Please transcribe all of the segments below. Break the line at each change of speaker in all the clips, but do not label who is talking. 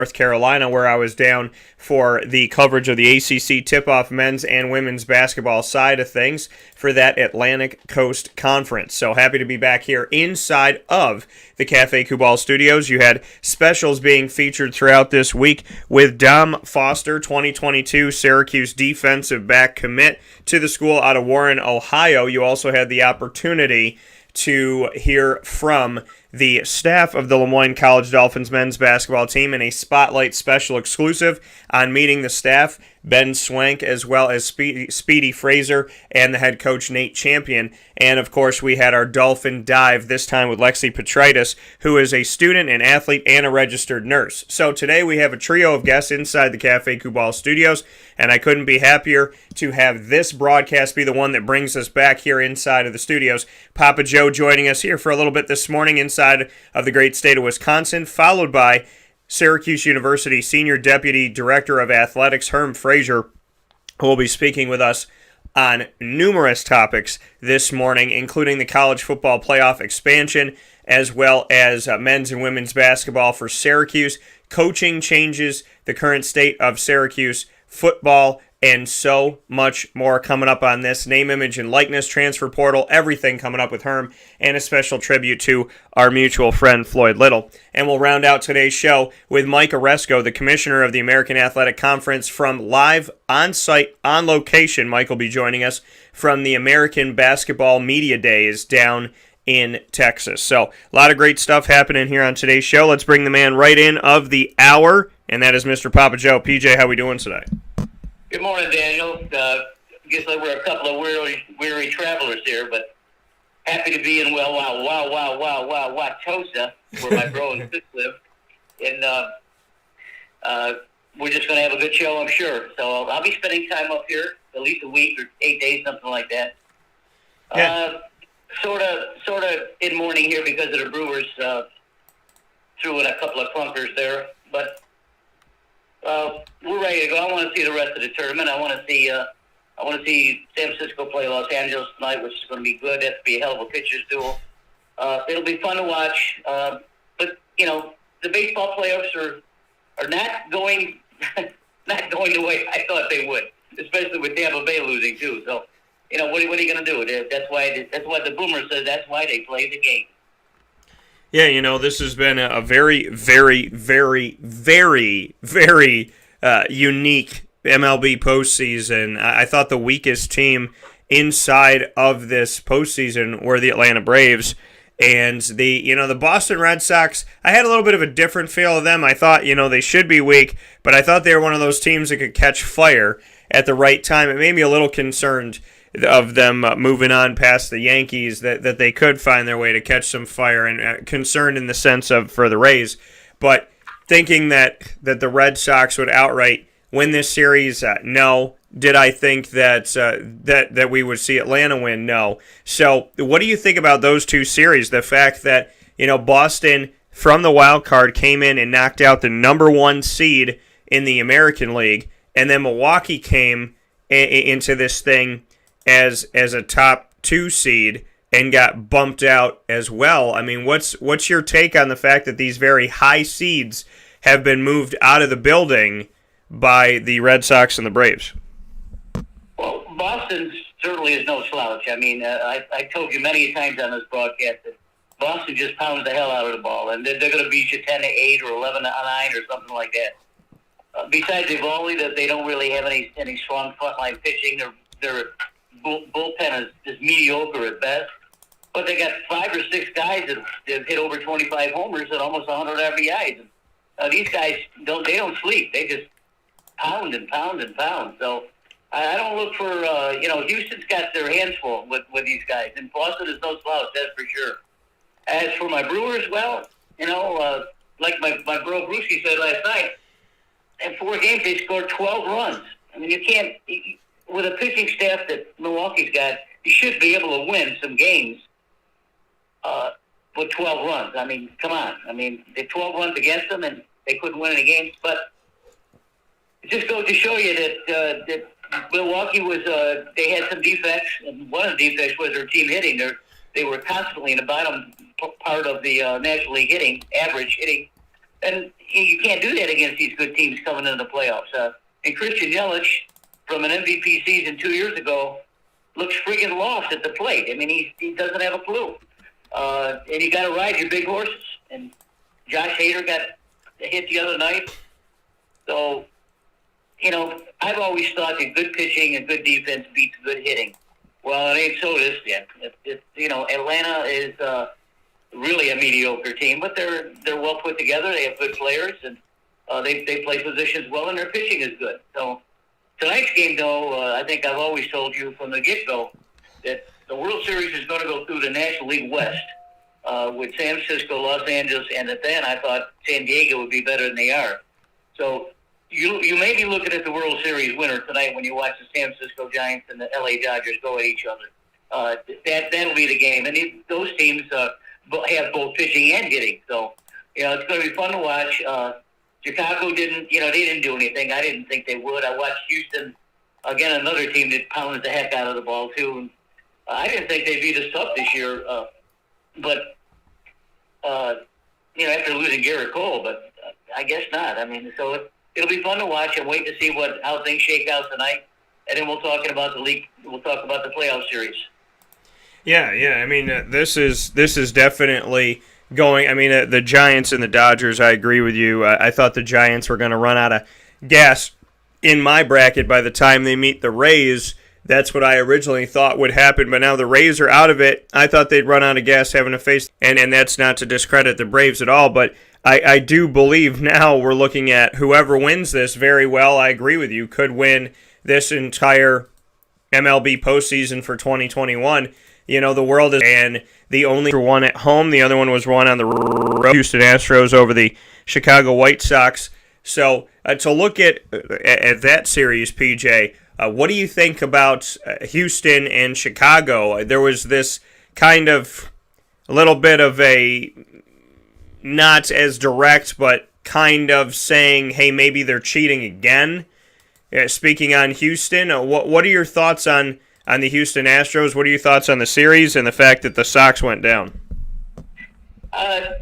North Carolina, where I was down for the coverage of the ACC tip-off men's and women's basketball side of things for that Atlantic Coast Conference. So happy to be back here inside of the Cafe Kubal studios. You had specials being featured throughout this week with Dom Foster, 2022 Syracuse defensive back commit to the school out of Warren, Ohio. You also had the opportunity to hear from the staff of the Lemoyne College Dolphins men's basketball team in a Spotlight special exclusive on meeting the staff, Ben Swank, as well as Speedy Frazier and the head coach Nate Champion. And, of course, we had our Dolphin Dive, this time with Lexi Petritis, who is a student, an athlete, and a registered nurse. So today we have a trio of guests inside the Cafe Kubal studios, and I couldn't be happier to have this broadcast be the one that brings us back here inside of the studios. Papa Joe joining us here for a little bit this morning inside of the great state of Wisconsin, followed by Syracuse University Senior Deputy Director of Athletics, Herm Frazier, who will be speaking with us on numerous topics this morning, including the college football playoff expansion, as well as men's and women's basketball for Syracuse, coaching changes, the current state of Syracuse football, and so much more coming up on this. Name, image, and likeness, transfer portal, everything coming up with Herm, and a special tribute to our mutual friend Floyd Little. And we'll round out today's show with Mike Aresco, the commissioner of the American Athletic Conference, from live, on-site, on location. Mike will be joining us from the American Basketball Media Days down in Texas. So a lot of great stuff happening here on today's show. Let's bring the man right in of the hour, and that is Mr. Papa Joe. PJ, how we doing today?
Good morning, Daniel. Guess like we're a couple of weary travelers here, but happy to be in Wauwatosa, where my bro and sis live. And we're just going to have a good show, I'm sure. So I'll be spending time up here, at least a week or 8 days, something like that.
Yeah.
Sort of in mourning here because of the Brewers threw in a couple of clunkers there, but we're ready to go. I want to see the rest of the tournament. I want to see San Francisco play Los Angeles tonight, which is going to be good. That's be a hell of a pitcher's duel. It'll be fun to watch. But you know, the baseball playoffs are not going the way I thought they would, especially with Tampa Bay losing too. So, you know, what are you going to do? That's why the Boomer says that's why they play the game.
Yeah, you know, this has been a very, very, very, very, very unique MLB postseason. I thought the weakest team inside of this postseason were the Atlanta Braves. And the Boston Red Sox, I had a little bit of a different feel of them. I thought, they should be weak, but I thought they were one of those teams that could catch fire at the right time. It made me a little concerned of them moving on past the Yankees, that they could find their way to catch some fire, and concerned in the sense of for the Rays. But thinking that the Red Sox would outright win this series, no. Did I think that we would see Atlanta win? No. So what do you think about those two series? The fact that, Boston from the wild card came in and knocked out the number one seed in the American League, and then Milwaukee came into this thing as a top 2 seed and got bumped out as well. I mean, what's your take on the fact that these very high seeds have been moved out of the building by the Red Sox and the Braves?
Well, Boston certainly is no slouch. I mean, I told you many times on this broadcast that Boston just pounds the hell out of the ball, and they're going to beat you 10-8 or 11-9 or something like that. Besides Eovaldi, that they don't really have any strong frontline pitching. Their bullpen is mediocre at best, but they got 5 or 6 guys that have hit over 25 homers and almost 100 RBIs. These guys don't sleep. They just pound and pound and pound. So I don't look for Houston's got their hands full with these guys, and Boston is no slouch, that's for sure. As for my Brewers, well, like my bro Brewski said last night, in 4 games they scored 12 runs. I mean, you can't. With a pitching staff that Milwaukee's got, you should be able to win some games with 12 runs. I mean, come on. I mean, they 12 runs against them, and they couldn't win any games. But it just goes to show you that Milwaukee was they had some defects, and one of the defects was their team hitting. They were constantly in the bottom part of the National League hitting, average hitting. And you can't do that against these good teams coming into the playoffs. And Christian Yelich, from an MVP season 2 years ago, looks friggin' lost at the plate. I mean, he doesn't have a clue. And you got to ride your big horses. And Josh Hader got hit the other night. So, I've always thought that good pitching and good defense beats good hitting. Well, it ain't so this yet. Atlanta is really a mediocre team, but they're well put together. They have good players, and they play positions well, and their pitching is good. So tonight's game, though, I think I've always told you from the get-go that the World Series is going to go through the National League West with San Francisco, Los Angeles, and then I thought San Diego would be better than they are. So you may be looking at the World Series winner tonight when you watch the San Francisco Giants and the LA Dodgers go at each other. That'll be the game. And those teams have both pitching and hitting. So, it's going to be fun to watch. Chicago didn't do anything. I didn't think they would. I watched Houston, again, another team that pounded the heck out of the ball, too. And I didn't think they'd be this tough this year. But after losing Garrett Cole, but I guess not. I mean, so it'll be fun to watch and wait to see how things shake out tonight. And then we'll talk about the league. We'll talk about the playoff series.
Yeah. I mean, this is definitely going. I mean, the Giants and the Dodgers. I agree with you. I thought the Giants were going to run out of gas in my bracket by the time they meet the Rays. That's what I originally thought would happen, but now the Rays are out of it. I thought they'd run out of gas having to face, and that's not to discredit the Braves at all, but I do believe now we're looking at whoever wins this very well, I agree with you, could win this entire MLB postseason for 2021. The world is, and the only one at home, the other one was one on the road, Houston Astros over the Chicago White Sox. So to look at that series, PJ, what do you think about Houston and Chicago? There was this kind of a little bit of a not as direct, but kind of saying, hey, maybe they're cheating again. Speaking on Houston, what are your thoughts on the Houston Astros? What are your thoughts on the series and the fact that the Sox went down?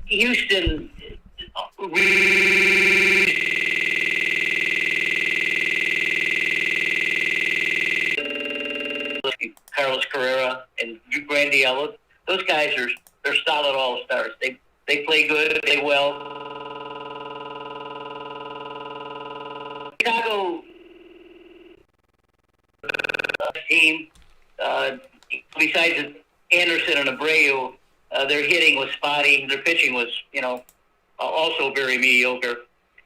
Houston Carlos Carrera and Grandiello, those guys they're solid all-stars. They play good, they play well. Chicago team, besides Anderson and Abreu, their hitting was spotty. Their pitching was, also very mediocre.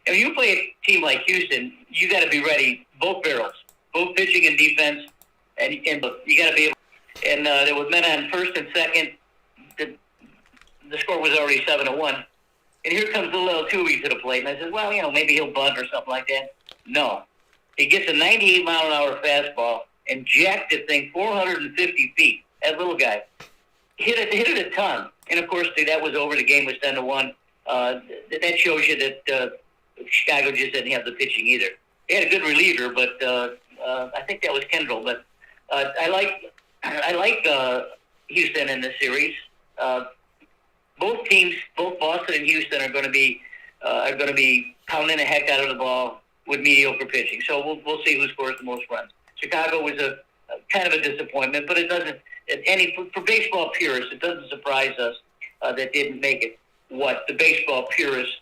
And when you play a team like Houston, you got to be ready, both barrels, both pitching and defense, and you got to be able. And there was men on first and second. The score was already 7-1. And here comes the little Tui to the plate. And I said, well, maybe he'll bunt or something like that. No. He gets a 98-mile-an-hour fastball and jacked the thing 450 feet. That little guy. Hit it a ton. And, of course, that was over. The game was 10-1. That shows you that Chicago just didn't have the pitching either. They had a good reliever, but I think that was Kendall. But I like Houston in this series. Both teams, both Boston and Houston, are going to be pounding the heck out of the ball with mediocre pitching. So we'll see who scores the most runs. Chicago was a kind of a disappointment, but it doesn't. For baseball purists, it doesn't surprise us that didn't make it. What the baseball purists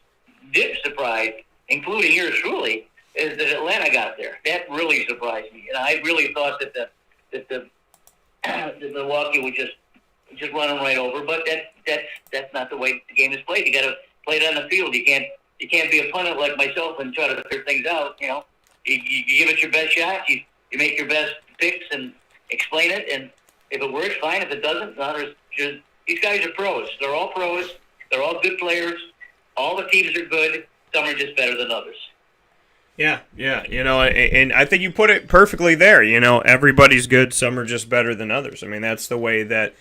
did surprise, including yours truly, is that Atlanta got there. That really surprised me. And I really thought that the Milwaukee would just run them right over. But that's not the way the game is played. You got to play it on the field. You can't be a pundit like myself and try to figure things out. You give it your best shot. You make your best picks and explain it. And if it works, fine. If it doesn't, these guys are pros. They're all pros. They're all good players. All the teams are good. Some are just better than others.
Yeah. And I think you put it perfectly there. Everybody's good. Some are just better than others. I mean, that's the way that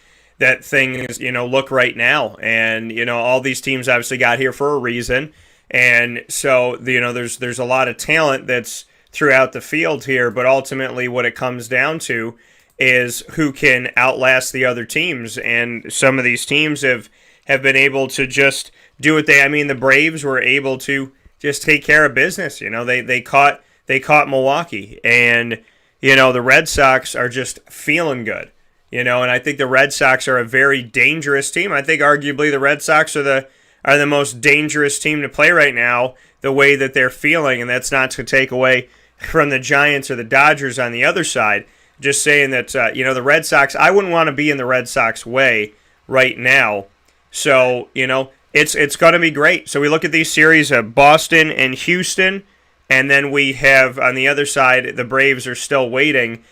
things, look right now. And, all these teams obviously got here for a reason. And so, there's a lot of talent that's throughout the field here. But ultimately what it comes down to is who can outlast the other teams. And some of these teams have been able to just do what they. I mean, the Braves were able to just take care of business. You know, they caught Milwaukee, and you know the Red Sox are just feeling good. You know, and I think the Red Sox are a very dangerous team. I think arguably the Red Sox are the most dangerous team to play right now, the way that they're feeling, and that's not to take away from the Giants or the Dodgers on the other side. Just saying that, you know, the Red Sox, I wouldn't want to be in the Red Sox way right now. So, you know, it's going to be great. So we look at these series of Boston and Houston, and then we have on the other side, the Braves are still waiting.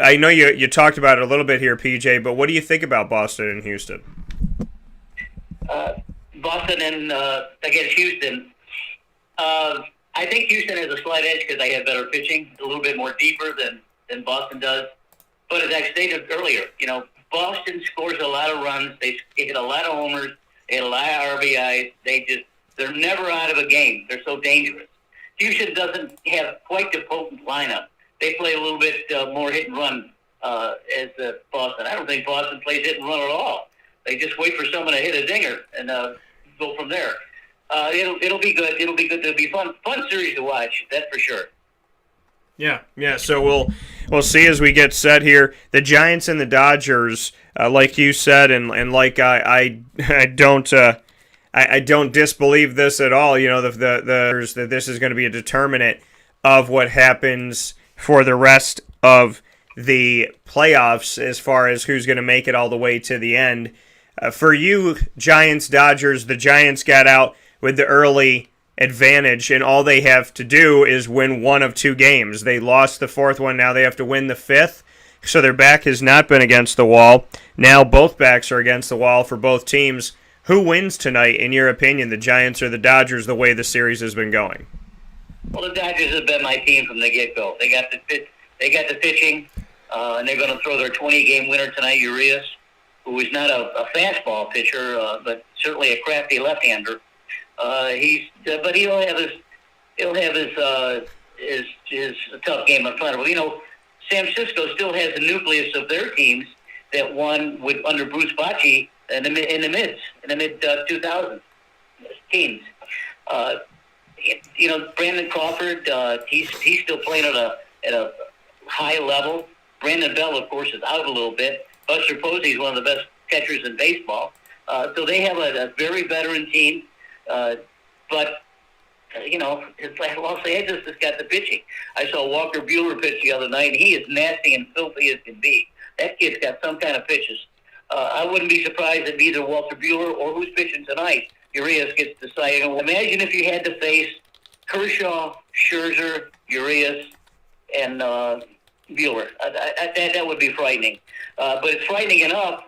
I know you talked about it a little bit here, PJ, but what do you think about Boston and Houston?
Boston and against Houston. I think Houston has a slight edge because they have better pitching, a little bit more deeper than Boston does. But as I stated earlier, you know, Boston scores a lot of runs. They hit a lot of homers. They hit a lot of RBIs. They're never out of a game. They're so dangerous. Houston doesn't have quite the potent lineup. They play a little bit more hit and run as Boston. I don't think Boston plays hit and run at all. They just wait for someone to hit a dinger and go from there. It'll be good. It'll be good. It'll be fun series to watch. That's for sure.
Yeah. So we'll see as we get set here. The Giants and the Dodgers, like you said, and like I don't disbelieve this at all. You know, that this is going to be a determinant of what happens for the rest of the playoffs as far as who's going to make it all the way to the end. For you, Giants, Dodgers, the Giants got out with the early advantage, and all they have to do is win one of two games. They lost the fourth one. Now they have to win the fifth, so their back has not been against the wall. Now both backs are against the wall for both teams. Who wins tonight, in your opinion, the Giants or the Dodgers, the way the series has been going?
Well, the Dodgers have been my team from the get-go. They got the pitching, and they're going to throw their 20-game winner tonight, Urias, who is not a fastball pitcher, but certainly a crafty left-hander. But he'll have his tough game in front of him. You know, San Francisco still has the nucleus of their teams that won under Bruce Bochy in the mid 2000s teams. You know, Brandon Crawford, he's still playing at a high level. Brandon Bell, of course, is out a little bit. Buster Posey is one of the best catchers in baseball. So they have a very veteran team. But, you know, it's like Los Angeles has got the pitching. I saw Walker Buehler pitch the other night, and he is nasty and filthy as can be. That kid's got some kind of pitches. I wouldn't be surprised if either Walker Buehler or who's pitching tonight, Urias gets decided. Imagine if you had to face Kershaw, Scherzer, Urias, and Buehler. That would be frightening. But it's frightening enough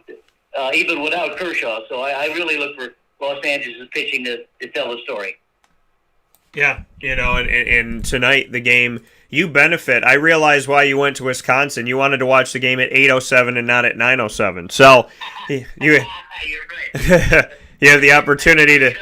even without Kershaw. So I really look for Los Angeles pitching to tell the story.
Yeah, you know, and tonight the game, you benefit. I realize why you went to Wisconsin. You wanted to watch the game at 8:07 and not at 9:07. So you're right. You have the opportunity to.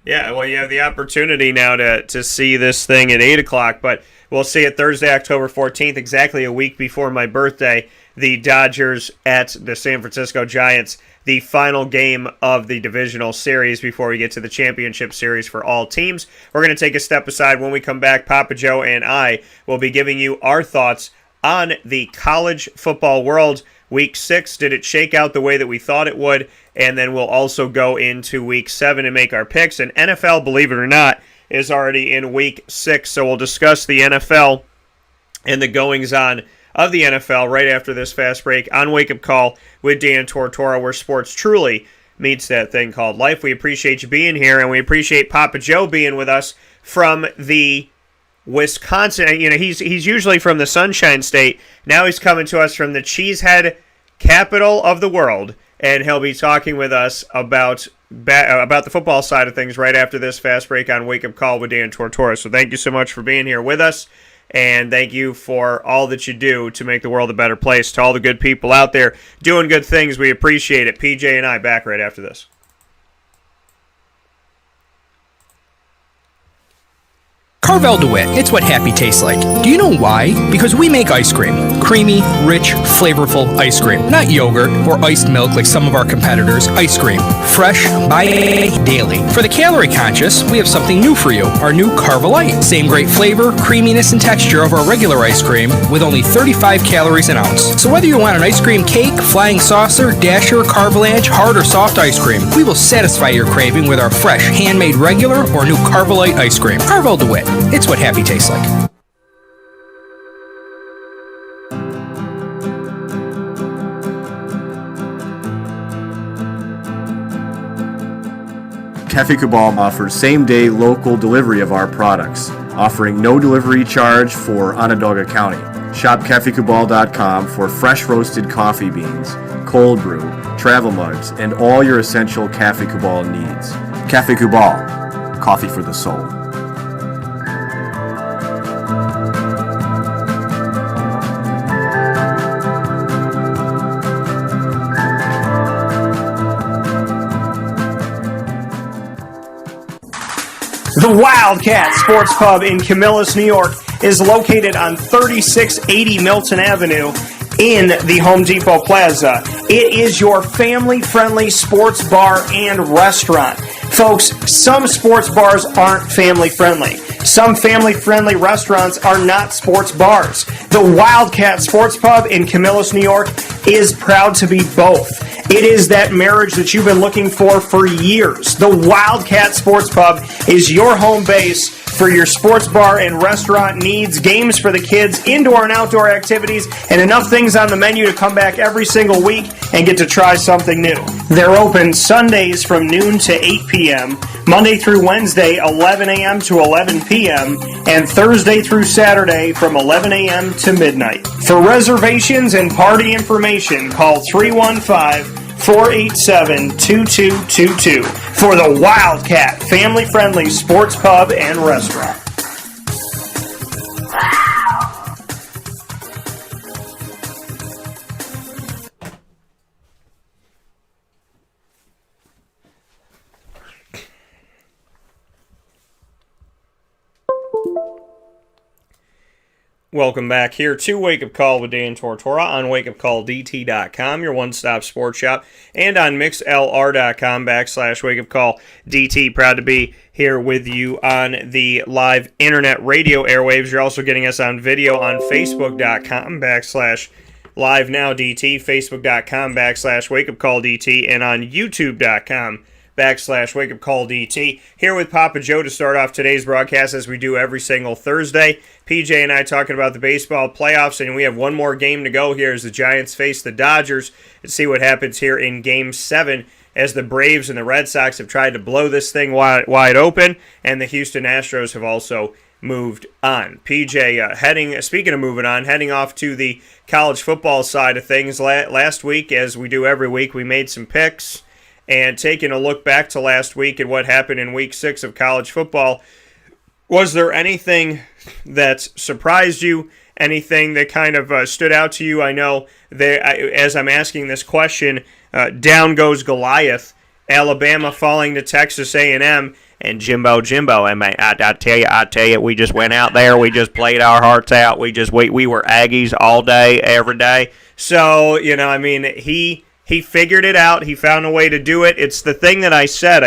Yeah, well, you have the opportunity now to see this thing at 8 o'clock, but we'll see it Thursday, October 14th, exactly a week before my birthday. The Dodgers at the San Francisco Giants, the final game of the divisional series before we get to the championship series for all teams. We're going to take a step aside. When we come back, Papa Joe and I will be giving you our thoughts on the college football world. Week 6, did it shake out the way that we thought it would? And then we'll also go into Week 7 and make our picks. And NFL, believe it or not, is already in Week 6. So we'll discuss the NFL and the goings-on of the NFL right after this fast break on Wake Up Call with Dan Tortora, where sports truly meets that thing called life. We appreciate you being here, and we appreciate Papa Joe being with us from the Wisconsin. You know, he's usually from the Sunshine State. Now he's coming to us from the Cheesehead capital of the world, and he'll be talking with us about the football side of things right after this fast break on Wake Up Call with Dan Tortora. So thank you so much for being here with us. And thank you for all that you do to make the world a better place. To all the good people out there doing good things, we appreciate it. PJ and I back right after this.
Carvel DeWitt, it's what happy tastes like. Do you know why? Because we make ice cream. Creamy, rich, flavorful ice cream. Not yogurt or iced milk like some of our competitors. Ice cream. Fresh, by daily. For the calorie conscious, we have something new for you. Our new Carvelite. Same great flavor, creaminess, and texture of our regular ice cream with only 35 calories an ounce. So whether you want an ice cream cake, flying saucer, dasher, carvalanche, hard or soft ice cream, we will satisfy your craving with our fresh, handmade regular or new Carvelite ice cream. Carvel DeWitt. It's what happy tastes like.
Cafe Cabal offers same-day local delivery of our products, offering no delivery charge for Onondaga County. Shop cafecabal.com for fresh roasted coffee beans, cold brew, travel mugs, and all your essential Cafe Cabal needs. Cafe Cabal, coffee for the soul.
The Wildcat Sports Pub in Camillus, New York is located on 3680 Milton Avenue in the Home Depot Plaza. It is your family-friendly sports bar and restaurant. Folks, some sports bars aren't family-friendly. Some family-friendly restaurants are not sports bars. The Wildcat Sports Pub in Camillus, New York is proud to be both. It is that marriage that you've been looking for years. The Wildcat Sports Pub is your home base for your sports bar and restaurant needs, games for the kids, indoor and outdoor activities, and enough things on the menu to come back every single week and get to try something new. They're open Sundays from noon to 8 p.m., Monday through Wednesday, 11 a.m. to 11 p.m., and Thursday through Saturday from 11 a.m. to midnight. For reservations and party information, call 315-487-2222 for the Wildcat family-friendly sports pub and restaurant. Welcome back here to Wake Up Call with Dan Tortora on wakeupcalldt.com, your one-stop sports shop, and on mixlr.com/wakeupcalldt. Proud to be here with you on the live internet radio airwaves. You're also getting us on video on facebook.com/live-now-dt, facebook.com/wakeupcalldt, and on youtube.com/wakeupcalldt. Here with Papa Joe to start off today's broadcast, as we do every single Thursday. PJ and I talking about the baseball playoffs, and we have one more game to go here as the Giants face the Dodgers and see what happens here in Game 7 as the Braves and the Red Sox have tried to blow this thing wide open, and the Houston Astros have also moved on. PJ, speaking of moving on, heading off to the college football side of things. Last week, as we do every week, we made some picks, and taking a look back to last week and what happened in Week 6 of college football, was there anything that surprised you? Anything that kind of stood out to you? I know that as I'm asking this question, down goes Goliath. Alabama falling to Texas A&M, and Jimbo, I tell you, we just went out there, we just played our hearts out, we were Aggies all day, every day. So, he figured it out. He found a way to do it. It's the thing that I said.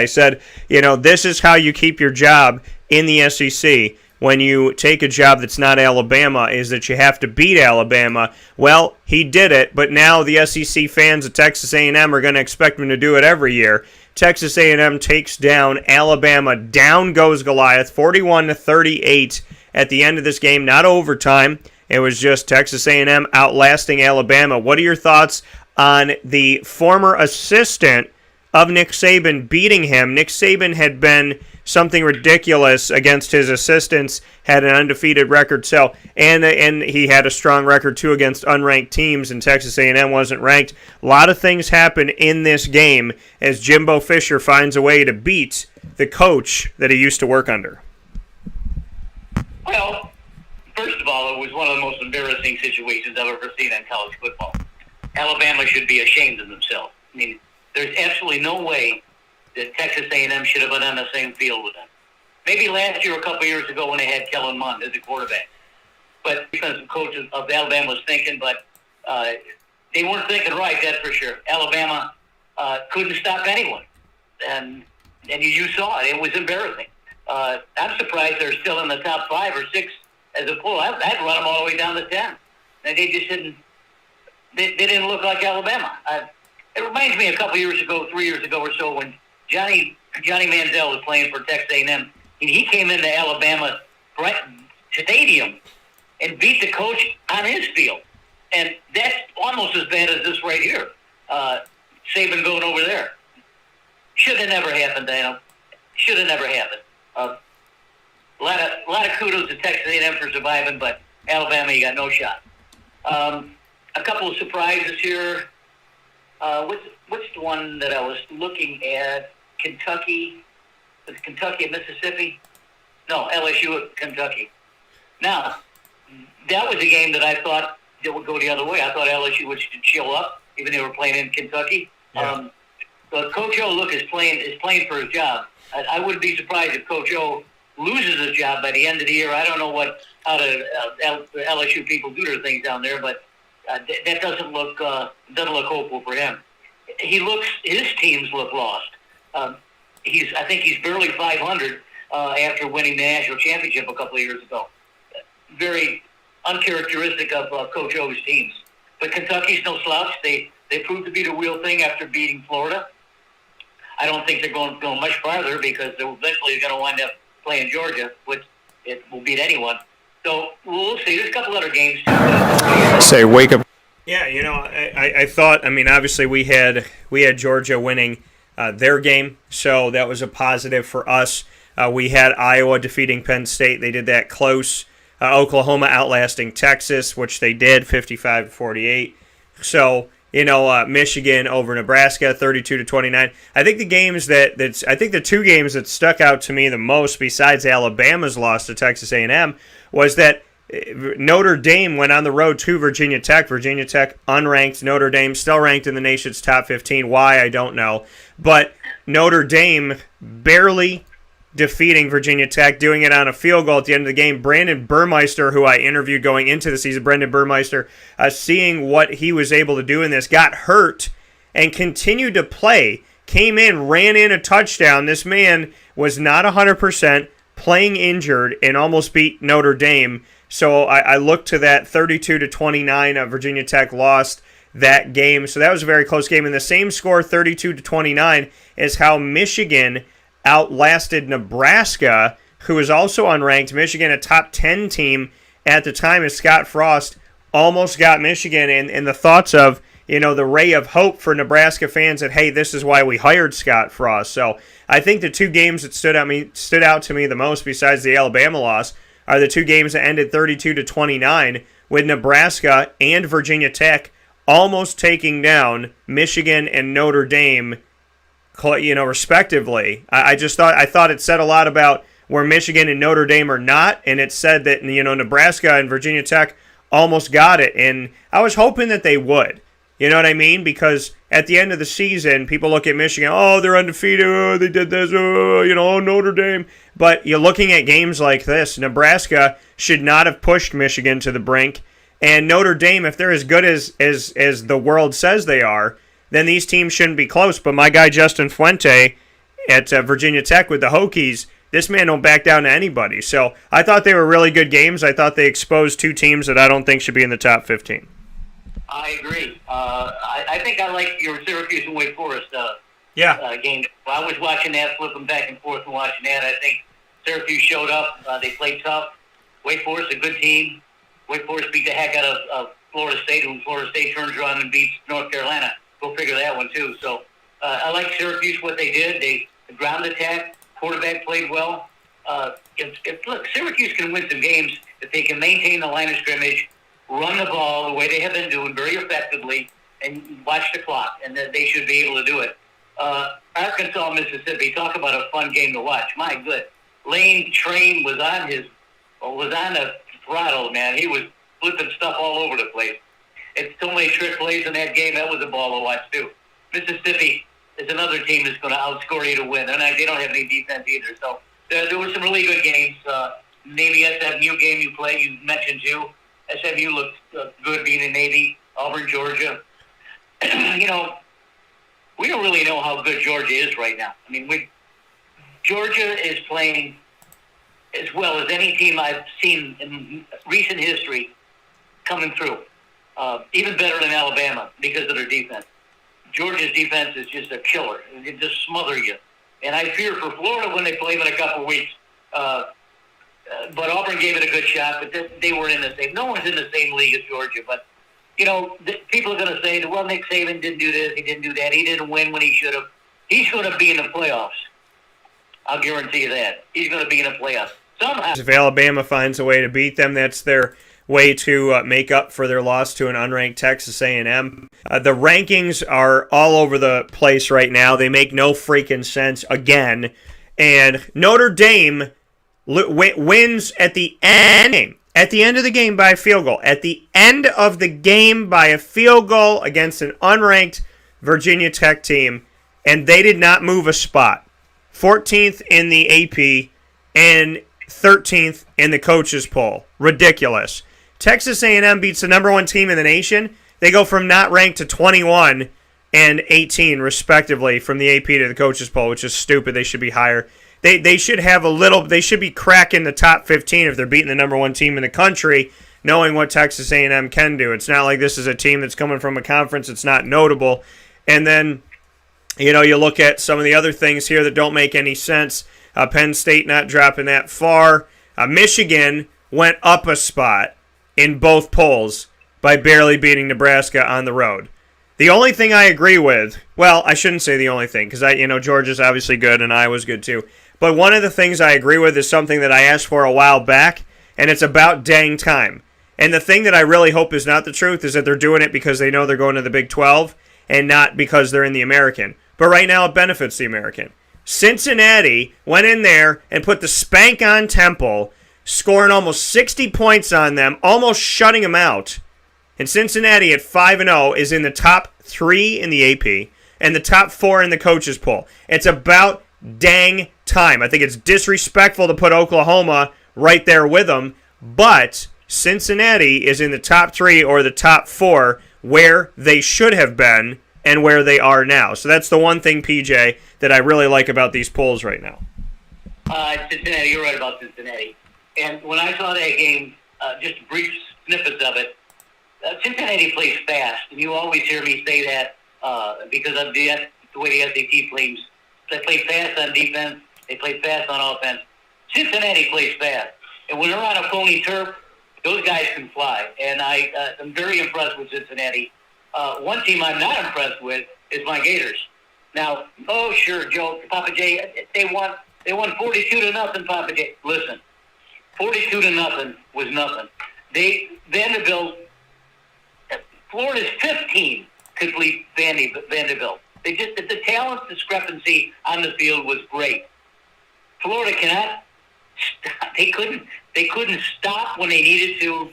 This is how you keep your job in the SEC when you take a job that's not Alabama, is that you have to beat Alabama. Well, he did it, but now the SEC fans at Texas A&M are going to expect him to do it every year. Texas A&M takes down Alabama. Down goes Goliath, 41-38 at the end of this game. Not overtime. It was just Texas A&M outlasting Alabama. What are your thoughts on the former assistant of Nick Saban beating him? Nick Saban had been something ridiculous against his assistants, had an undefeated record, and he had a strong record too against unranked teams, and Texas A&M wasn't ranked. A lot of things happen in this game as Jimbo Fisher finds a way to beat the coach that he used to work under.
Well, first of all, it was one of the most embarrassing situations I've ever seen in college football. Alabama should be ashamed of themselves. I mean, there's absolutely no way that Texas A&M should have been on the same field with them. Maybe last year, a couple years ago, when they had Kellen Mond as a quarterback. But defensive coach of Alabama was thinking, but they weren't thinking right, that's for sure. Alabama couldn't stop anyone. And you saw it. It was embarrassing. I'm surprised they're still in the top 5 or 6 as a pool. I'd run them all the way down to 10. And they just didn't. They didn't look like Alabama. It reminds me a couple years ago, 3 years ago or so, when Johnny Manziel was playing for Texas A&M. And he came into Alabama Stadium and beat the coach on his field. And that's almost as bad as this right here. Saban going over there. Should have never happened, Dano. Should have never happened. A lot of kudos to Texas A&M for surviving, but Alabama, you got no shot. A couple of surprises here. What's the one that I was looking at? Kentucky. Was it Kentucky and Mississippi? No, LSU at Kentucky. Now, that was a game that I thought that would go the other way. I thought LSU would chill up, even though they were playing in Kentucky.
Yeah.
But Coach O, is playing for his job. I wouldn't be surprised if Coach O loses his job by the end of the year. I don't know how the LSU people do their things down there, but that doesn't look hopeful for him. His teams look lost. I think he's barely 500 after winning the national championship a couple of years ago. Very uncharacteristic of Coach O's teams. But Kentucky's no slouch. They proved to be the real thing after beating Florida. I don't think they're going much farther because they're eventually going to wind up playing Georgia, which it will beat anyone. So we'll see. There's a couple other games.
Say, wake up. Yeah, I thought. I mean, obviously we had Georgia winning their game, so that was a positive for us. We had Iowa defeating Penn State. They did that close. Oklahoma outlasting Texas, which they did, 55-48. So, Michigan over Nebraska, 32-29. I think the two games that stuck out to me the most, besides Alabama's loss to Texas A&M, was that Notre Dame went on the road to Virginia Tech. Virginia Tech unranked. Notre Dame still ranked in the nation's top 15. Why, I don't know. But Notre Dame barely defeating Virginia Tech, doing it on a field goal at the end of the game. Brandon Burmeister, who I interviewed going into the season, Brendan Burmeister, seeing what he was able to do in this, got hurt and continued to play, came in, ran in a touchdown. This man was not 100%, playing injured, and almost beat Notre Dame. So I looked to that 32-29. Virginia Tech lost that game. So that was a very close game. And the same score, 32-29, is how Michigan outlasted Nebraska, who was also unranked. Michigan, a top 10 team at the time, as Scott Frost almost got Michigan. And the thoughts of, the ray of hope for Nebraska fans that, hey, this is why we hired Scott Frost. So I think the two games that stood out to me the most, besides the Alabama loss, are the two games that ended 32-29, with Nebraska and Virginia Tech almost taking down Michigan and Notre Dame, respectively. I thought it said a lot about where Michigan and Notre Dame are not, and it said that, Nebraska and Virginia Tech almost got it, and I was hoping that they would. You know what I mean? Because at the end of the season, people look at Michigan, oh, they're undefeated, oh, they did this, Notre Dame. But you're looking at games like this. Nebraska should not have pushed Michigan to the brink, and Notre Dame, if they're as good as the world says they are, then these teams shouldn't be close. But my guy Justin Fuente at Virginia Tech with the Hokies, this man don't back down to anybody. So I thought they were really good games. I thought they exposed two teams that I don't think should be in the top 15.
I agree. I think I like your Syracuse and Wake Forest game. I was watching that, flipping back and forth and watching that. I think Syracuse showed up. They played tough. Wake Forest, a good team. Wake Forest beat the heck out of Florida State, who Florida State turns around and beats North Carolina. Go figure that one, too. So I like Syracuse, what they did. They ground attack. Quarterback played well. Look, Syracuse can win some games if they can maintain the line of scrimmage, run the ball the way they have been doing very effectively, and watch the clock, and that they should be able to do it. Arkansas, Mississippi, talk about a fun game to watch. My good. Lane Train was on the throttle, man. He was flipping stuff all over the place. It's so many trick plays in that game. That was a ball to watch, too. Mississippi is another team that's going to outscore you to win. And they don't have any defense either. So there were some really good games. Navy SMU game you mentioned too. SMU looked good being in Navy. Auburn, Georgia. You know, we don't really know how good Georgia is right now. I mean, Georgia is playing as well as any team I've seen in recent history coming through. Even better than Alabama because of their defense. Georgia's defense is just a killer. It just smother you. And I fear for Florida when they play them in a couple of weeks. But Auburn gave it a good shot, but they were in the same. No one's in the same league as Georgia. But, you know, people are going to say, well, Nick Saban didn't do this, he didn't do that, he didn't win when he should have. He's going to be in the playoffs. I'll guarantee you that. He's going to be in the playoffs. Somehow.
If Alabama finds a way to beat them, that's their way to make up for their loss to an unranked Texas A&M. The rankings are all over the place right now. They make no freaking sense again. And Notre Dame wins at the end. At the end of the game by a field goal. At the end of the game by a field goal against an unranked Virginia Tech team. And they did not move a spot. 14th in the AP and 13th in the coaches poll. Ridiculous. Texas A&M beats the number one team in the nation. They go from not ranked to 21 and 18, respectively, from the AP to the coaches poll, which is stupid. They should be higher. They should have they should be cracking the top 15 if they're beating the number one team in the country, knowing what Texas A&M can do. It's not like this is a team that's coming from a conference. It's not notable. And then, you know, you look at some of the other things here that don't make any sense. Penn State not dropping that far. Michigan went up a spot in both polls by barely beating Nebraska on the road. The only thing I agree with, well, I shouldn't say the only thing, because Georgia's obviously good and Iowa's good too. But one of the things I agree with is something that I asked for a while back, and it's about dang time. And the thing that I really hope is not the truth is that they're doing it because they know they're going to the Big 12 and not because they're in the American. But right now it benefits the American. Cincinnati went in there and put the spank on Temple, scoring almost 60 points on them, almost shutting them out. And Cincinnati at 5-0 is in the top 3 in the AP and the top 4 in the coaches poll. It's about dang time. I think it's disrespectful to put Oklahoma right there with them, but Cincinnati is in the top 3 or the top 4 where they should have been and where they are now. So that's the one thing, PJ, that I really like about these polls right now.
Cincinnati, you're right about Cincinnati. And when I saw that game, just brief snippets of it, Cincinnati plays fast. And you always hear me say that because of the way the SAT plays. They play fast on defense. They play fast on offense. Cincinnati plays fast. And when they're on a phony turf, those guys can fly. And I'm very impressed with Cincinnati. One team I'm not impressed with is my Gators. Now, sure, Joe, Papa J, they won 42-0, Papa J. Listen, 42-0 was nothing. Vanderbilt, Florida's 15 could beat Vanderbilt. The talent discrepancy on the field was great. Florida cannot. They couldn't stop when they needed to.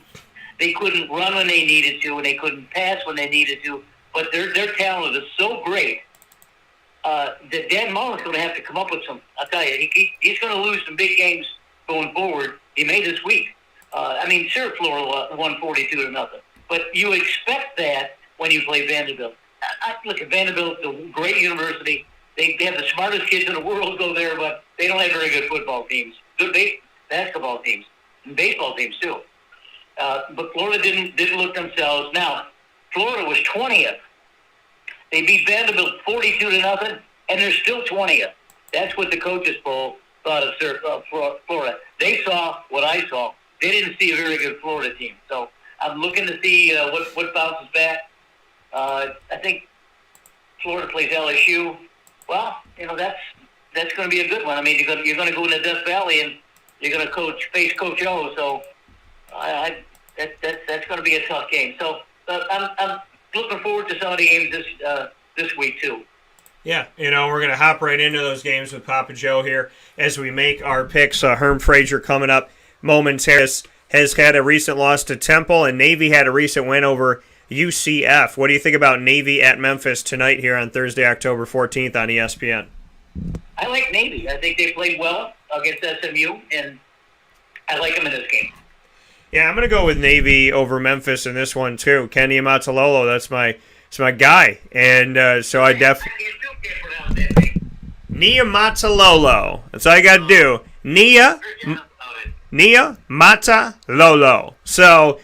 They couldn't run when they needed to, and they couldn't pass when they needed to. But their talent is so great that Dan Mullen's going to have to come up with some. I'll tell you, he's going to lose some big games going forward. He may this week. Sure, Florida won 42-0, but you expect that when you play Vanderbilt. Look, at Vanderbilt's a great university. They have the smartest kids in the world go there, but they don't have very good football teams, good basketball teams, and baseball teams too. But Florida didn't look themselves. Now, Florida was 20th. They beat Vanderbilt 42-0, and they're still 20th. That's what the coaches poll thought of Florida. They saw what I saw. They didn't see a very good Florida team. So I'm looking to see what bounces back. I think Florida plays LSU. Well, that's going to be a good one. I mean, you're going to go into Death Valley and you're going to face Coach O. So that's going to be a tough game. So I'm looking forward to some of the games this week too.
Yeah, we're going to hop right into those games with Papa Joe here as we make our picks. Herm Frazier coming up momentarily has had a recent loss to Temple, and Navy had a recent win over UCF. What do you think about Navy at Memphis tonight here on Thursday, October 14th on ESPN?
I like Navy. I think they played well. against SMU, and I like them in this game.
Yeah, I'm going to go with Navy over Memphis in this one, too. Kenny Amatololo, that's my guy. And so I definitely... Nia Matalolo. That's all you got to do. Nia Matalolo. So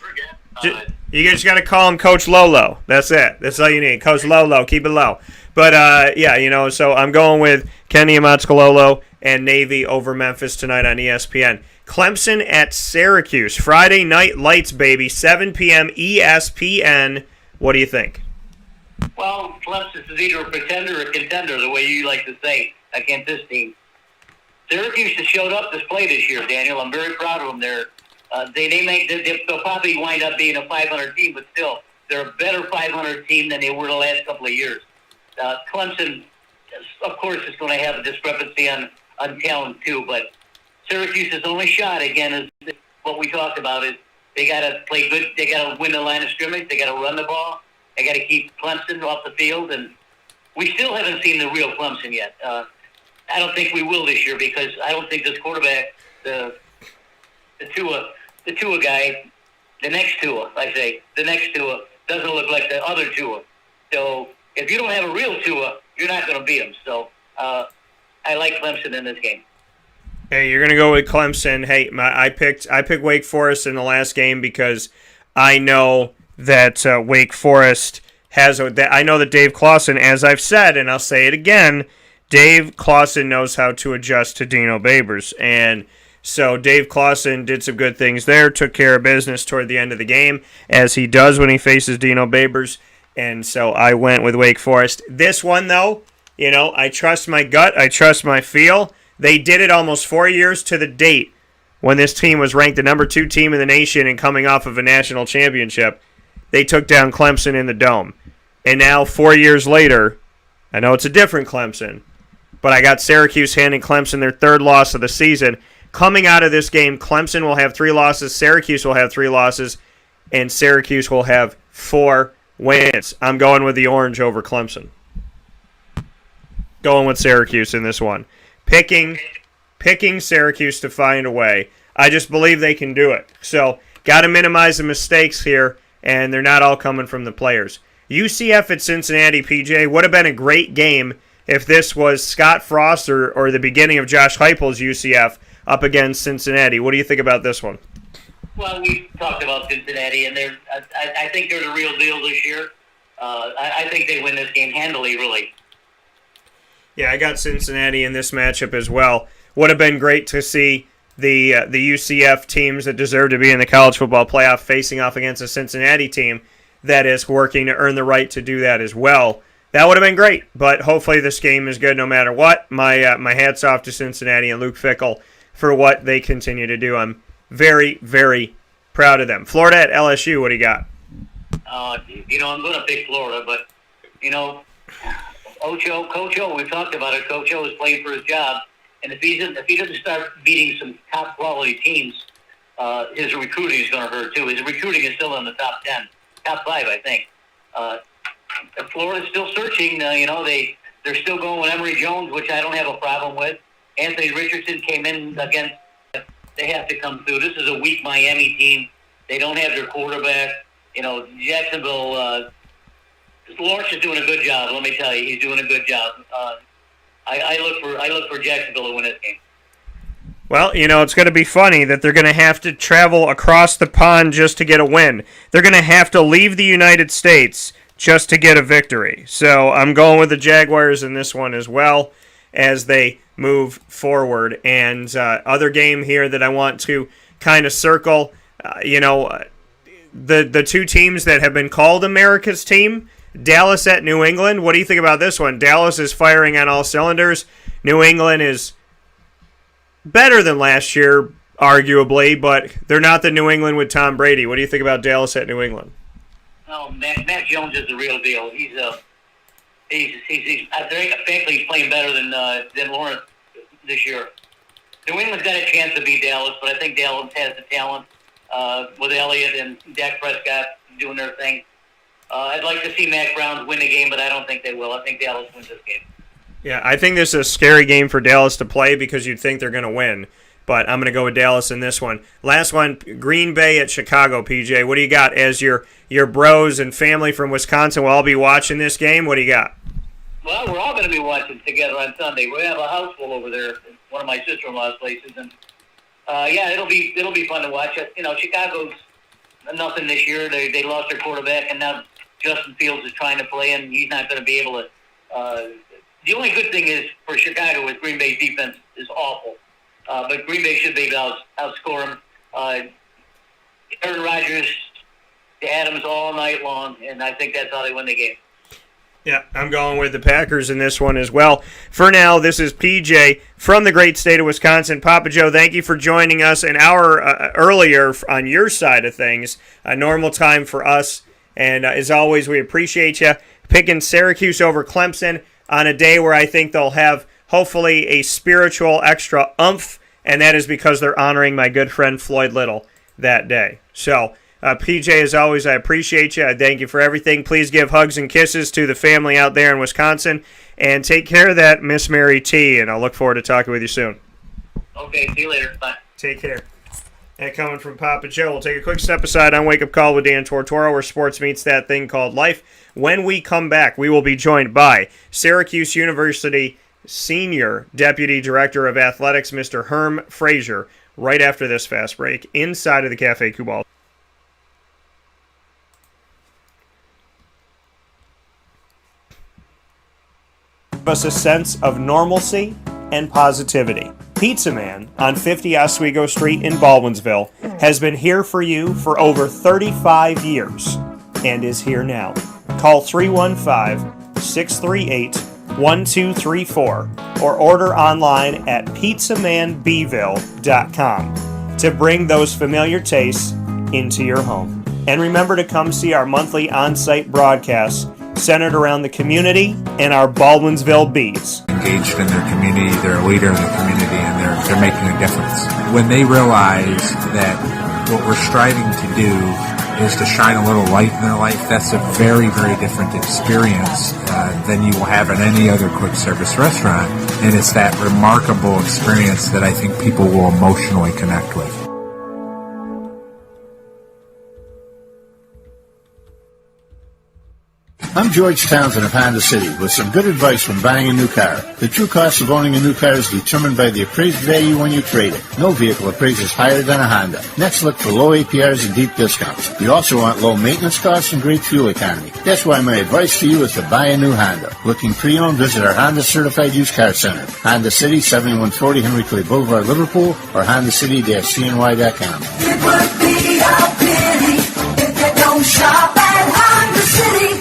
you just got to call him Coach Lolo. That's it. That's all you need. Coach Lolo. Keep it low. But, yeah, so I'm going with Kenny Amatololo and Navy over Memphis tonight on ESPN. Clemson at Syracuse. Friday night lights, baby. 7 p.m. ESPN. What do you think?
Well, Clemson is either a pretender or a contender, the way you like to say, against this team. Syracuse has showed up to play this year, Daniel. I'm very proud of them. They'll probably wind up being a 500 team, but still, they're a better 500 team than they were the last couple of years. Clemson, of course, is going to have a discrepancy on talent too, but Syracuse's only shot, again, is what we talked about, is they got to play good. They got to win the line of scrimmage. They got to run the ball. They got to keep Clemson off the field, and we still haven't seen the real Clemson yet. I don't think we will this year because I don't think this quarterback, the Tua guy, the next Tua doesn't look like the other Tua. So if you don't have a real Tua, you're not going to beat him. So I like Clemson in this game.
Hey, you're going to go with Clemson. Hey, I picked Wake Forest in the last game because I know that Wake Forest has I know that Dave Clawson, as I've said, and I'll say it again, Dave Clawson knows how to adjust to Dino Babers. And so Dave Clawson did some good things there, took care of business toward the end of the game, as he does when he faces Dino Babers. And so I went with Wake Forest. This one, though, I trust my gut. I trust my feel. They did it almost 4 years to the date when this team was ranked the number 2 team in the nation and coming off of a national championship. They took down Clemson in the Dome. And now, 4 years later, I know it's a different Clemson, but I got Syracuse handing Clemson their 3rd loss of the season. Coming out of this game, Clemson will have 3 losses, Syracuse will have 3 losses, and Syracuse will have 4 wins. I'm going with the orange over Clemson. Going with Syracuse in this one. Picking Syracuse to find a way. I just believe they can do it. So, got to minimize the mistakes here, and they're not all coming from the players. UCF at Cincinnati, PJ, would have been a great game if this was Scott Frost or the beginning of Josh Heupel's UCF up against Cincinnati. What do you think about this one?
Well, we talked about Cincinnati, and I think they're the real deal this year. I think they win this game handily, really.
Yeah, I got Cincinnati in this matchup as well. Would have been great to see the UCF teams that deserve to be in the college football playoff facing off against a Cincinnati team that is working to earn the right to do that as well. That would have been great, but hopefully this game is good no matter what. My hat's off to Cincinnati and Luke Fickell for what they continue to do. I'm very, very proud of them. Florida at LSU, what do you got?
I'm going to pick Florida, but, Coach O, we've talked about it. Coach O is playing for his job, and if he doesn't start beating some top quality teams, his recruiting is going to hurt too. His recruiting is still in the top 10, top 5, I think. Florida's still searching. They're still going with Emory Jones, which I don't have a problem with. Anthony Richardson came in against. They have to come through. This is a weak Miami team. They don't have their quarterback. Jacksonville. Lawrence is doing a good job. Let me tell you, he's doing a good job. I look for Jacksonville to win this game.
Well, it's going to be funny that they're going to have to travel across the pond just to get a win. They're going to have to leave the United States just to get a victory. So I'm going with the Jaguars in this one as well as they move forward. And other game here that I want to kind of circle, the 2 teams that have been called America's team, Dallas at New England. What do you think about this one? Dallas is firing on all cylinders. New England is better than last year, arguably, but they're not the New England with Tom Brady. What do you think about Dallas at New England?
Oh, Mac Jones is the real deal. He's I think frankly he's playing better than Lawrence this year. New England's got a chance to beat Dallas, but I think Dallas has the talent with Elliott and Dak Prescott doing their thing. I'd like to see Mac Browns win the game, but I don't think they will. I think Dallas wins this game.
Yeah, I think this is a scary game for Dallas to play because you'd think they're going to win. But I'm going to go with Dallas in this one. Last one, Green Bay at Chicago, PJ. What do you got as your bros and family from Wisconsin will all be watching this game? What do you got?
Well, we're all going to be watching together on Sunday. We have a house full over there at one of my sister-in-law's places. And, yeah, it'll be fun to watch. You know, Chicago's nothing this year. They lost their quarterback, and now Justin Fields is trying to play, and he's not going to be able to. The only good thing is for Chicago is Green Bay's defense is awful. But Green Bay should be able to outscore them. Aaron Rodgers to Adams all night long, and I think that's how they win the game.
Yeah, I'm going with the Packers in this one as well. For now, this is PJ from the great state of Wisconsin. Papa Joe, thank you for joining us an hour earlier on your side of things, a normal time for us. And as always, we appreciate you picking Syracuse over Clemson on a day where I think they'll have hopefully a spiritual extra oomph, and that is because they're honoring my good friend Floyd Little that day. So, PJ, as always, I appreciate you. I thank you for everything. Please give hugs and kisses to the family out there in Wisconsin, and take care of that Miss Mary T, and I'll look forward to talking with you soon.
Okay, see you later. Bye.
Take care. And coming from Papa Joe, we'll take a quick step aside on Wake Up Call with Dan Tortora, where sports meets that thing called life. When we come back, we will be joined by Syracuse University Senior Deputy Director of Athletics, Mr. Herm Frazier, right after this fast break inside of the Cafe Cubal. Us a sense of normalcy and positivity. Pizza Man on 50 Oswego Street in Baldwinsville has been here for you for over 35 years and is here now. Call 315-638-1234 or order online at pizzamanbville.com to bring those familiar tastes into your home. And remember to come see our monthly on-site broadcasts centered around the community and our Baldwinsville Bees.
Engaged in their community, they're a leader in the community, and they're making a difference. When they realize that what we're striving to do is to shine a little light in their life, that's a very, very different experience than you will have at any other quick service restaurant. And it's that remarkable experience that I think people will emotionally connect with.
I'm George Townsend of Honda City with some good advice when buying a new car. The true cost of owning a new car is determined by the appraised value when you trade it. No vehicle appraises higher than a Honda. Next, look for low APRs and deep discounts. You also want low maintenance costs and great fuel economy. That's why my advice to you is to buy a new Honda. Looking pre-owned, visit our Honda Certified Used Car Center. Honda City, 7140 Henry Clay Boulevard, Liverpool, or HondaCity-CNY.com.
It would be a pity if you don't shop at Honda City.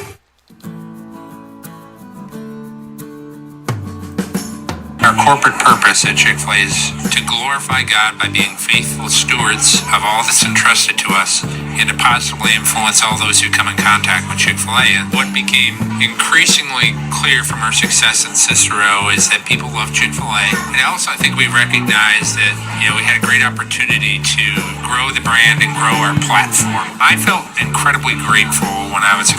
Our corporate purpose at Chick-fil-A is to glorify God by being faithful stewards of all that's entrusted to us and to positively influence all those who come in contact with Chick-fil-A. And what became increasingly clear from our success in Cicero is that people love Chick-fil-A. And also I think we recognized that, we had a great opportunity to grow the brand and grow our platform. I felt incredibly grateful when I was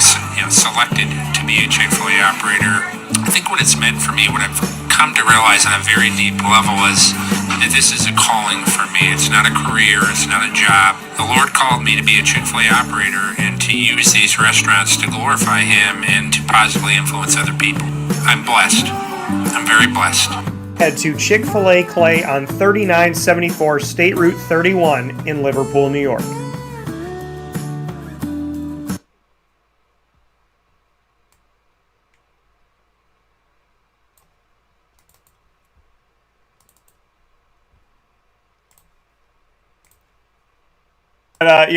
selected to be a Chick-fil-A operator. I think what it's meant for me, what I've come to realize on a very deep level is that this is a calling for me. It's not a career, it's not a job. The Lord called me to be a Chick-fil-A operator and to use these restaurants to glorify Him and to positively influence other people. I'm blessed. I'm very blessed.
Head to Chick-fil-A Clay on 3974 State Route 31 in Liverpool, New York.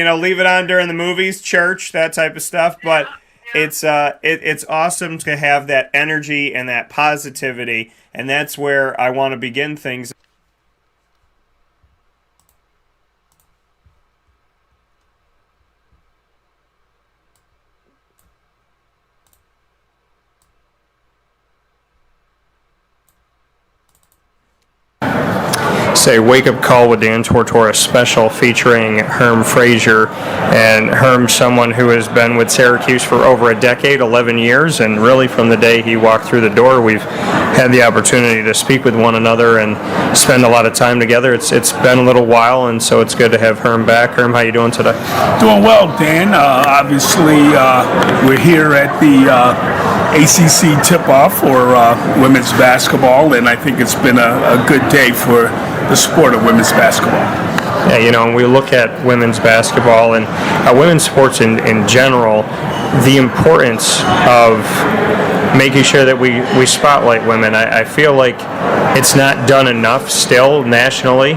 Leave it on during the movies, church, that type of stuff. But it's awesome to have that energy and that positivity, and that's where I want to begin things. a wake-up call with Dan Tortora special featuring Herm Frazier. And Herm, someone who has been with Syracuse for over a decade, 11 years, and really from the day he walked through the door, we've had the opportunity to speak with one another and spend a lot of time together. It's been a little while, and so it's good to have Herm back. Herm, how you doing today?
Doing well, Dan. Obviously, we're here at the ACC tip-off for women's basketball, and I think it's been a good day for the sport of women's basketball.
Yeah, you know, when we look at women's basketball and women's sports in general, the importance of making sure that we spotlight women, I feel like it's not done enough still nationally.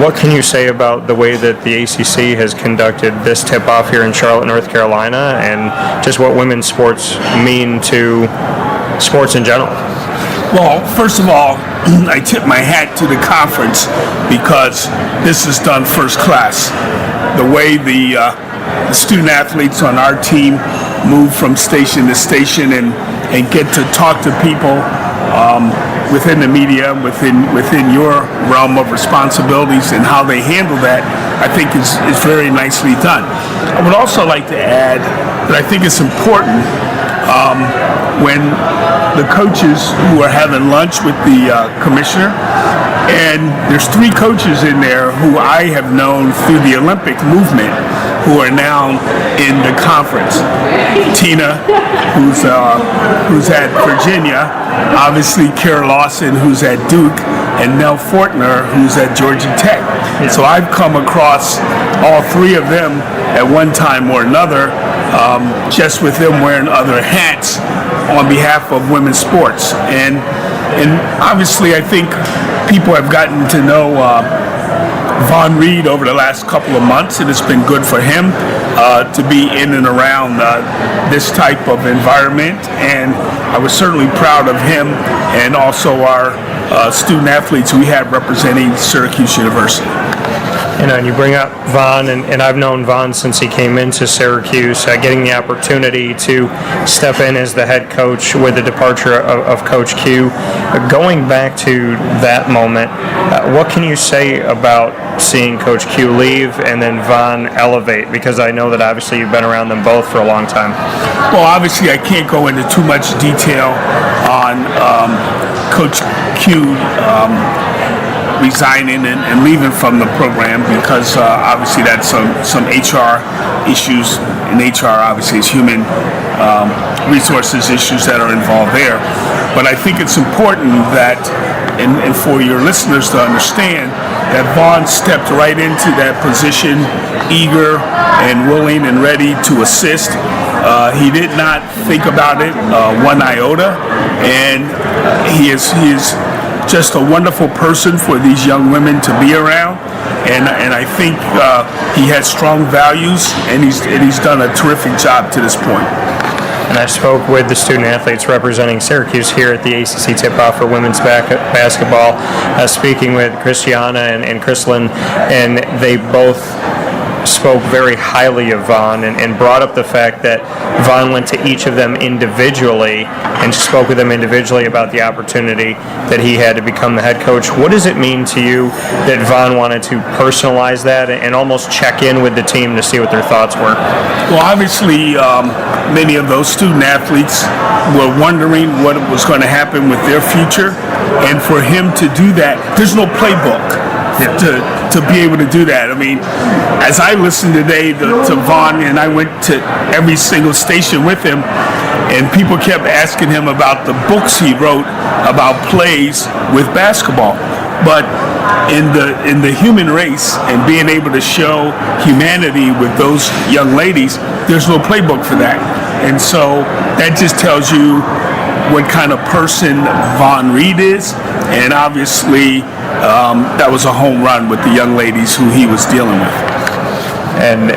What can you say about the way that the ACC has conducted this tip-off here in Charlotte, North Carolina, and just what women's sports mean to sports in general?
Well, first of all, I tip my hat to the conference because this is done first class. The way the student athletes on our team move from station to station and get to talk to people within the media, within your realm of responsibilities, and how they handle that, I think is very nicely done. I would also like to add that I think it's important when the coaches who are having lunch with the commissioner, and there's 3 coaches in there who I have known through the Olympic movement who are now in the conference. Tina, who's at Virginia, obviously Kara Lawson, who's at Duke, and Nell Fortner, who's at Georgia Tech. So I've come across all 3 of them at one time or another, just with them wearing other hats on behalf of women's sports. And obviously I think people have gotten to know Von Reed over the last couple of months, and it's been good for him to be in and around this type of environment. And I was certainly proud of him and also our student athletes we have representing Syracuse University.
You know, and you bring up Von, and I've known Von since he came into Syracuse, getting the opportunity to step in as the head coach with the departure of Coach Q. Going back to that moment, what can you say about seeing Coach Q leave and then Von elevate? Because I know that obviously you've been around them both for a long time.
Well, obviously I can't go into too much detail on Coach Q resigning and leaving from the program, because obviously that's some HR issues, and HR obviously is human resources issues that are involved there. But I think it's important that, and for your listeners to understand, that Vaughn stepped right into that position, eager and willing and ready to assist. He did not think about it one iota, and he is just a wonderful person for these young women to be around, and I think he has strong values, and he's done a terrific job to this point.
And I spoke with the student athletes representing Syracuse here at the ACC tip-off for women's basketball, speaking with Christiana and Chrislyn, and they both spoke very highly of Von and brought up the fact that Von went to each of them individually and spoke with them individually about the opportunity that he had to become the head coach. What does it mean to you that Von wanted to personalize that and almost check in with the team to see what their thoughts were?
Well, obviously, many of those student athletes were wondering what was going to happen with their future, and for him to do that, there's no playbook to be able to do that. I mean, as I listened today to Vaughn, and I went to every single station with him, and people kept asking him about the books he wrote about plays with basketball. But in the human race and being able to show humanity with those young ladies, there's no playbook for that. And so that just tells you what kind of person Von Reed is, and obviously that was a home run with the young ladies who he was dealing with.
And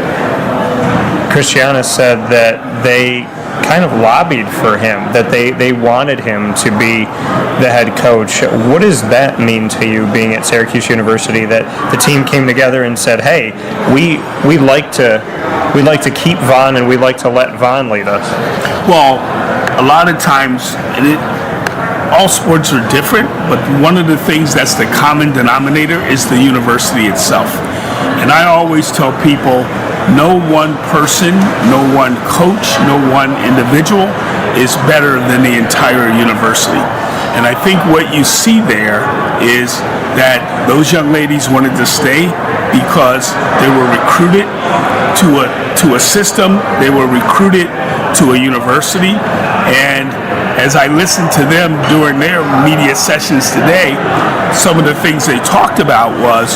Christiana said that they kind of lobbied for him, that they wanted him to be the head coach. What does that mean to you, being at Syracuse University, that the team came together and said, hey, we'd like to keep Von and we'd like to let Von lead us?
Well, a lot of times, and all sports are different, but one of the things that's the common denominator is the university itself. And I always tell people, no one person, no one coach, no one individual is better than the entire university. And I think what you see there is that those young ladies wanted to stay because they were recruited to a system, they were recruited to a university, and as I listened to them during their media sessions today, some of the things they talked about was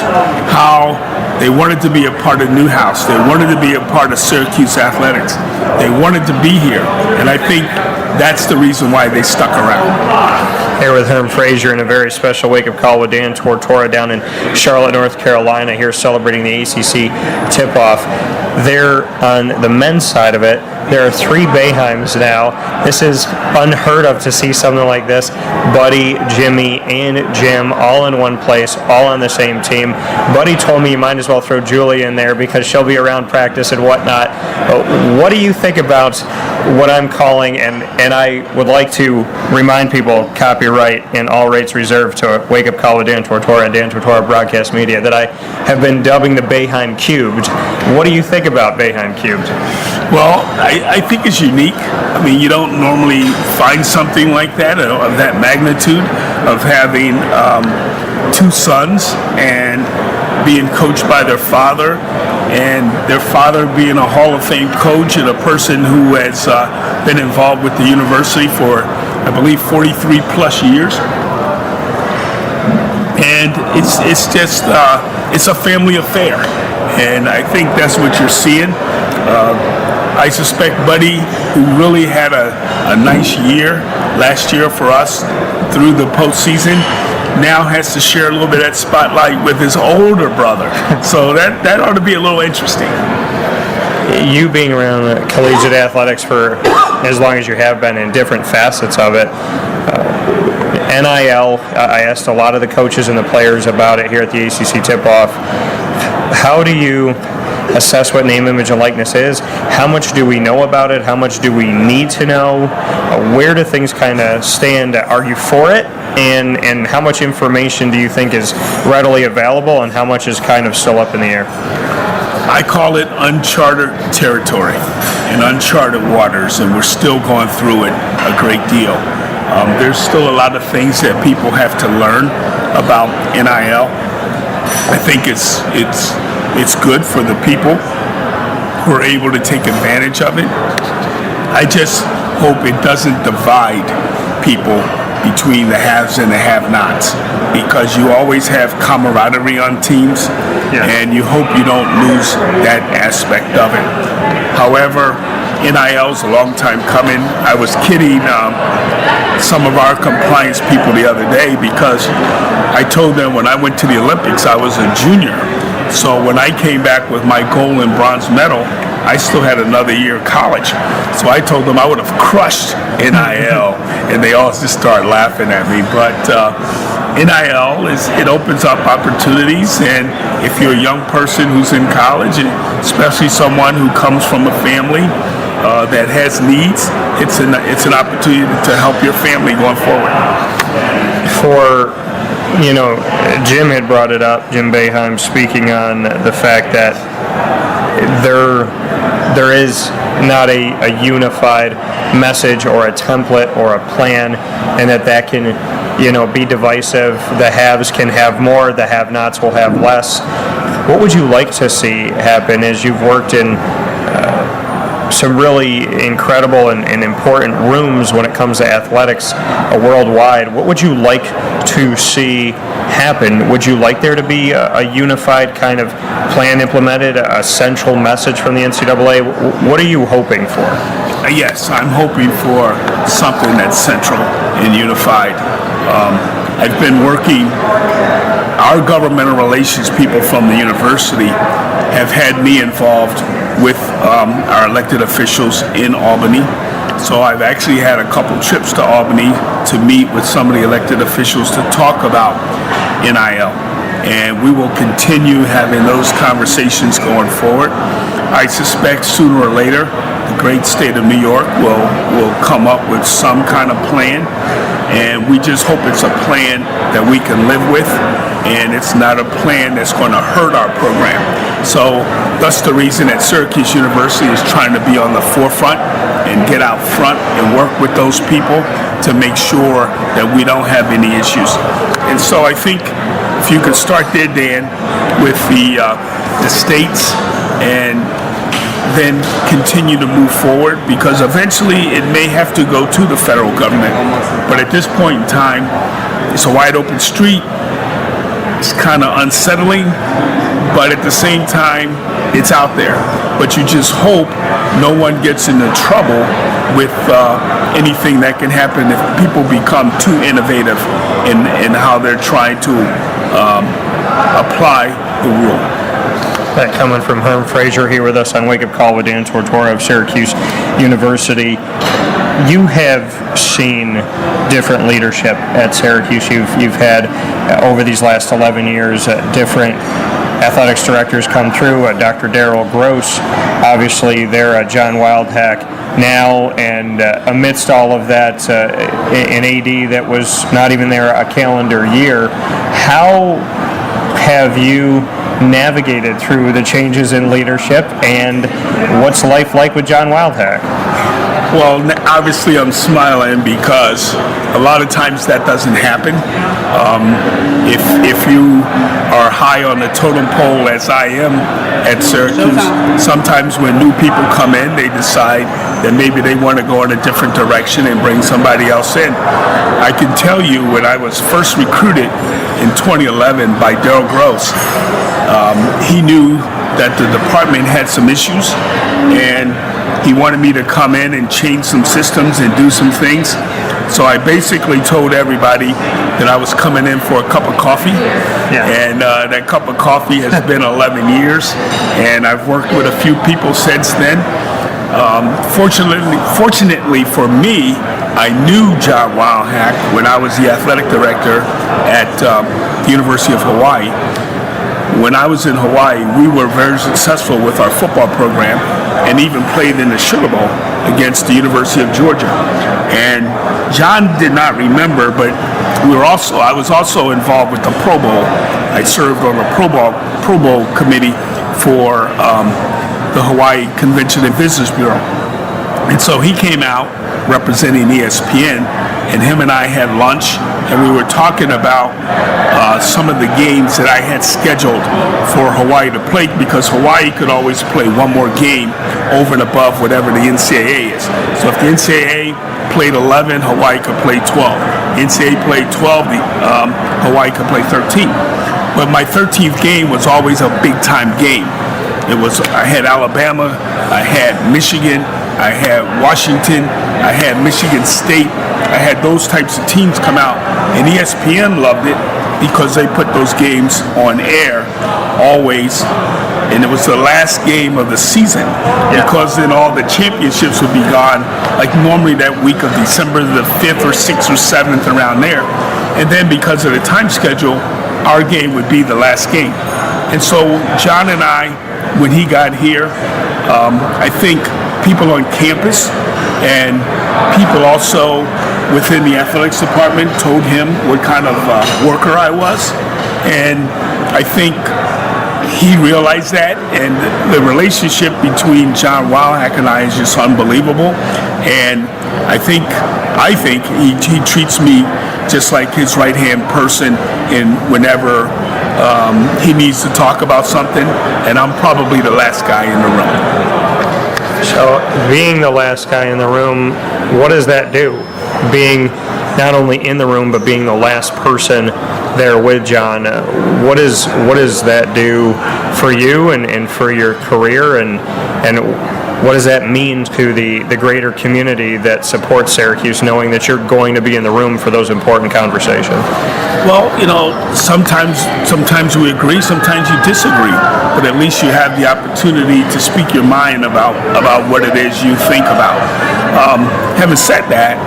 how they wanted to be a part of Newhouse. They wanted to be a part of Syracuse athletics. They wanted to be here, and I think that's the reason why they stuck around.
Here with Herm Frazier in a very special wake-up call with Dan Tortora down in Charlotte, North Carolina, here celebrating the ACC tip-off. There on the men's side of it, there are 3 Boeheims now. This is unheard of to see something like this. Buddy, Jimmy, and Jim all in one place, all on the same team. Buddy told me you might as well throw Julie in there because she'll be around practice and whatnot. What do you think about what I'm calling, and I would like to remind people, copyright and all rights reserved to Wake Up Call with Dan Tortora and Dan Tortora Broadcast Media, that I have been dubbing the Boeheim Cubed. What do you think about Boeheim Cubed?
Well, I think it's unique. I mean, you don't normally find something like that, of that magnitude, of having 2 sons and being coached by their father, and their father being a Hall of Fame coach and a person who has been involved with the university for, I believe, 43 plus years. And it's just, it's a family affair. And I think that's what you're seeing. I suspect Buddy, who really had a nice year last year for us through the postseason, now has to share a little bit of that spotlight with his older brother. So that ought to be a little interesting.
You being around collegiate athletics for as long as you have been in different facets of it, NIL, I asked a lot of the coaches and the players about it here at the ACC tip-off. How do you assess what name, image, and likeness is? How much do we know about it? How much do we need to know? Where do things kind of stand? Are you for it? And how much information do you think is readily available, and how much is kind of still up in the air?
I call it uncharted territory and uncharted waters, and we're still going through it a great deal. There's still a lot of things that people have to learn about NIL. I think it's good for the people who are able to take advantage of it. I just hope it doesn't divide people between the haves and the have-nots, because you always have camaraderie on teams, and you hope you don't lose that aspect of it. However, NIL's a long time coming. I was kidding some of our compliance people the other day, because I told them when I went to the Olympics I was a junior. So when I came back with my gold and bronze medal, I still had another year of college. So I told them I would have crushed NIL, and they all just started laughing at me. But NIL it opens up opportunities, and if you're a young person who's in college, and especially someone who comes from a family that has needs, it's an opportunity to help your family going forward.
Jim had brought it up, Jim Boeheim, speaking on the fact that there is not a unified message or a template or a plan, and that can be divisive. The haves can have more, the have-nots will have less. What would you like to see happen, as you've worked in some really incredible and important rooms when it comes to athletics worldwide? What would you like to see happen? Would you like there to be a unified kind of plan implemented, a central message from the NCAA? What are you hoping for?
Yes, I'm hoping for something that's central and unified. I've been working, our governmental relations people from the university have had me involved with our elected officials in Albany. So I've actually had a couple trips to Albany to meet with some of the elected officials to talk about NIL. And we will continue having those conversations going forward. I suspect sooner or later, the great state of New York will come up with some kind of plan. and we just hope it's a plan that we can live with, and it's not a plan that's going to hurt our program. So that's the reason that Syracuse University is trying to be on the forefront and get out front and work with those people to make sure that we don't have any issues. And so I think if you could start there, Dan, with the states, and then continue to move forward, because eventually it may have to go to the federal government. But at this point in time, it's a wide open street. It's kind of unsettling, but at the same time, it's out there. But you just hope no one gets into trouble with anything that can happen if people become too innovative in how they're trying to apply the rule.
That coming from Herm Frazier here with us on Wake Up Call with Dan Tortora of Syracuse University. You have seen different leadership at Syracuse. You've had, over these last 11 years, different athletics directors come through. Dr. Darryl Gross, obviously there, John Wildhack now, and amidst all of that, an AD that was not even there a calendar year. How have you navigated through the changes in leadership, and what's life like with John Wildhack?
Well, obviously I'm smiling because a lot of times that doesn't happen. If you are high on the totem pole, as I am at Syracuse, sometimes when new people come in, they decide that maybe they want to go in a different direction and bring somebody else in. I can tell you, when I was first recruited in 2011 by Darryl Gross, he knew that the department had some issues, and he wanted me to come in and change some systems and do some things. So I basically told everybody that I was coming in for a cup of coffee, and that cup of coffee has been 11 years, and I've worked with a few people since then. Fortunately for me, I knew John Wildhack when I was the athletic director at the University of Hawaii. When I was in Hawaii, we were very successful with our football program, and even played in the Sugar Bowl against the University of Georgia. And John did not remember, but I was also involved with the Pro Bowl. I served on the Pro Bowl committee for the Hawaii Convention and Visitors Bureau. And so he came out representing ESPN, and him and I had lunch, and we were talking about some of the games that I had scheduled for Hawaii to play, because Hawaii could always play one more game over and above whatever the NCAA is. So if the NCAA played 11, Hawaii could play 12. NCAA played 12, Hawaii could play 13. But my 13th game was always a big-time game. I had Alabama, I had Michigan, I had Washington, I had Michigan State. I had those types of teams come out, and ESPN loved it because they put those games on air always, and it was the last game of the season, because then all the championships would be gone, like normally that week of December the 5th or 6th or 7th, around there. And then because of the time schedule, our game would be the last game. And so John and I, when he got here, I think people on campus and people also within the athletics department told him what kind of worker I was, and I think he realized that, and the relationship between John Wildhack and I is just unbelievable. And I think he treats me just like his right-hand person, and whenever he needs to talk about something, and I'm probably the last guy in the room.
So, being the last guy in the room, what does that do? Being not only in the room, but being the last person there with John, what does that do for you and for your career, and what does that mean to the greater community that supports Syracuse, knowing that you're going to be in the room for those important conversations?
Well, sometimes we agree, sometimes you disagree, but at least you have the opportunity to speak your mind about what it is you think about. Having said that,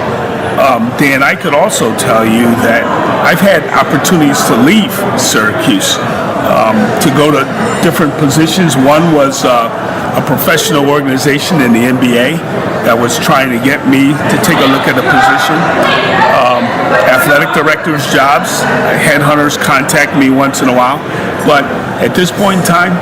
Dan, I could also tell you that I've had opportunities to leave Syracuse, to go to different positions. One was a professional organization in the NBA that was trying to get me to take a look at a position. athletic directors' jobs. Headhunters contact me once in a while. But at this point in time,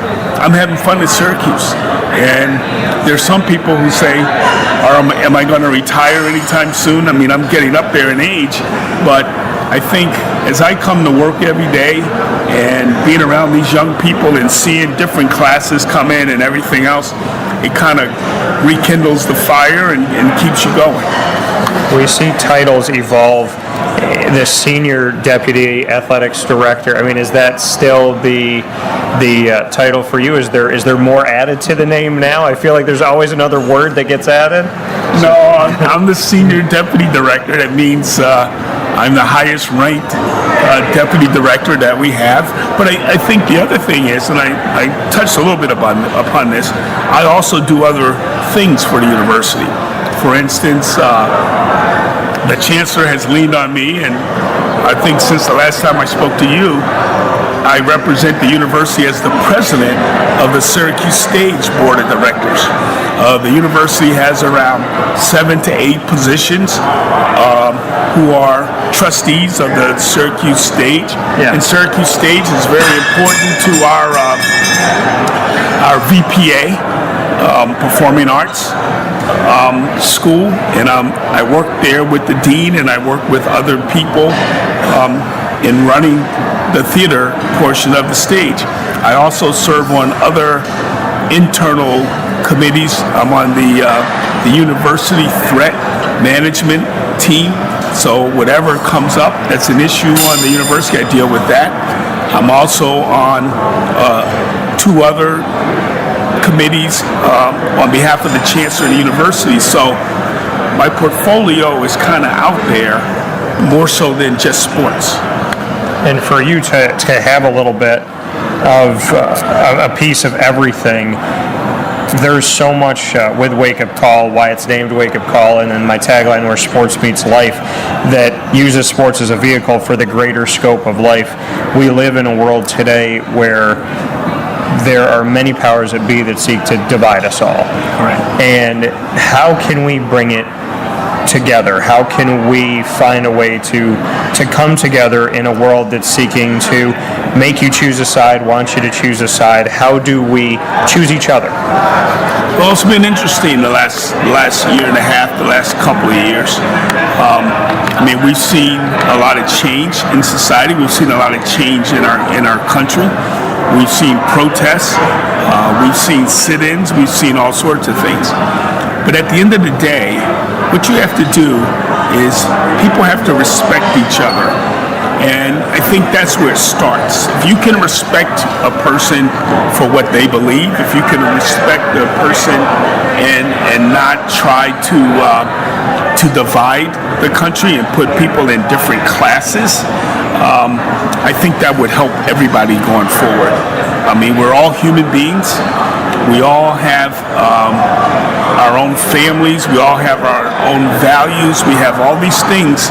I'm having fun at Syracuse. And there's some people who say, am I going to retire anytime soon? I mean, I'm getting up there in age, but I think as I come to work every day and being around these young people and seeing different classes come in and everything else, it kind of rekindles the fire and keeps you going.
We see titles evolve. The senior deputy athletics director, I mean, is that still the title for you? Is there more added to the name now? I feel like there's always another word that gets added.
No, I'm the senior deputy director. That means I'm the highest ranked deputy director that we have. But I think the other thing is, and I touched a little bit upon this, I also do other things for the university. For instance, the chancellor has leaned on me, and I think since the last time I spoke to you, I represent the university as the president of the Syracuse Stage Board of Directors. The university has around 7 to 8 positions who are trustees of the Syracuse Stage. Yeah. And Syracuse Stage is very important to our VPA, Performing Arts school, and I work there with the dean, and I work with other people in running the theater portion of the stage. I also serve on other internal committees. I'm on the university threat management team, so whatever comes up that's an issue on the university, I deal with that. I'm also on 2 other committees on behalf of the chancellor of the university, so my portfolio is kind of out there more so than just sports.
And for you to have a little bit of a piece of everything, there's so much with Wake Up Call, why it's named Wake Up Call, and then my tagline, where sports meets life, that uses sports as a vehicle for the greater scope of life. We live in a world today where there are many powers that be that seek to divide us all.
Right.
And how can we bring it together? How can we find a way to come together in a world that's seeking to make you choose a side, want you to choose a side? How do we choose each other?
Well, it's been interesting the last year and a half, the last couple of years. I mean, we've seen a lot of change in society. We've seen a lot of change in our country. We've seen protests. We've seen sit-ins. We've seen all sorts of things. But at the end of the day, what you have to do is people have to respect each other. And I think that's where it starts. If you can respect a person for what they believe, if you can respect a person and not try to divide the country and put people in different classes, I think that would help everybody going forward. I mean, we're all human beings. We all have our own families. We all have our own values. We have all these things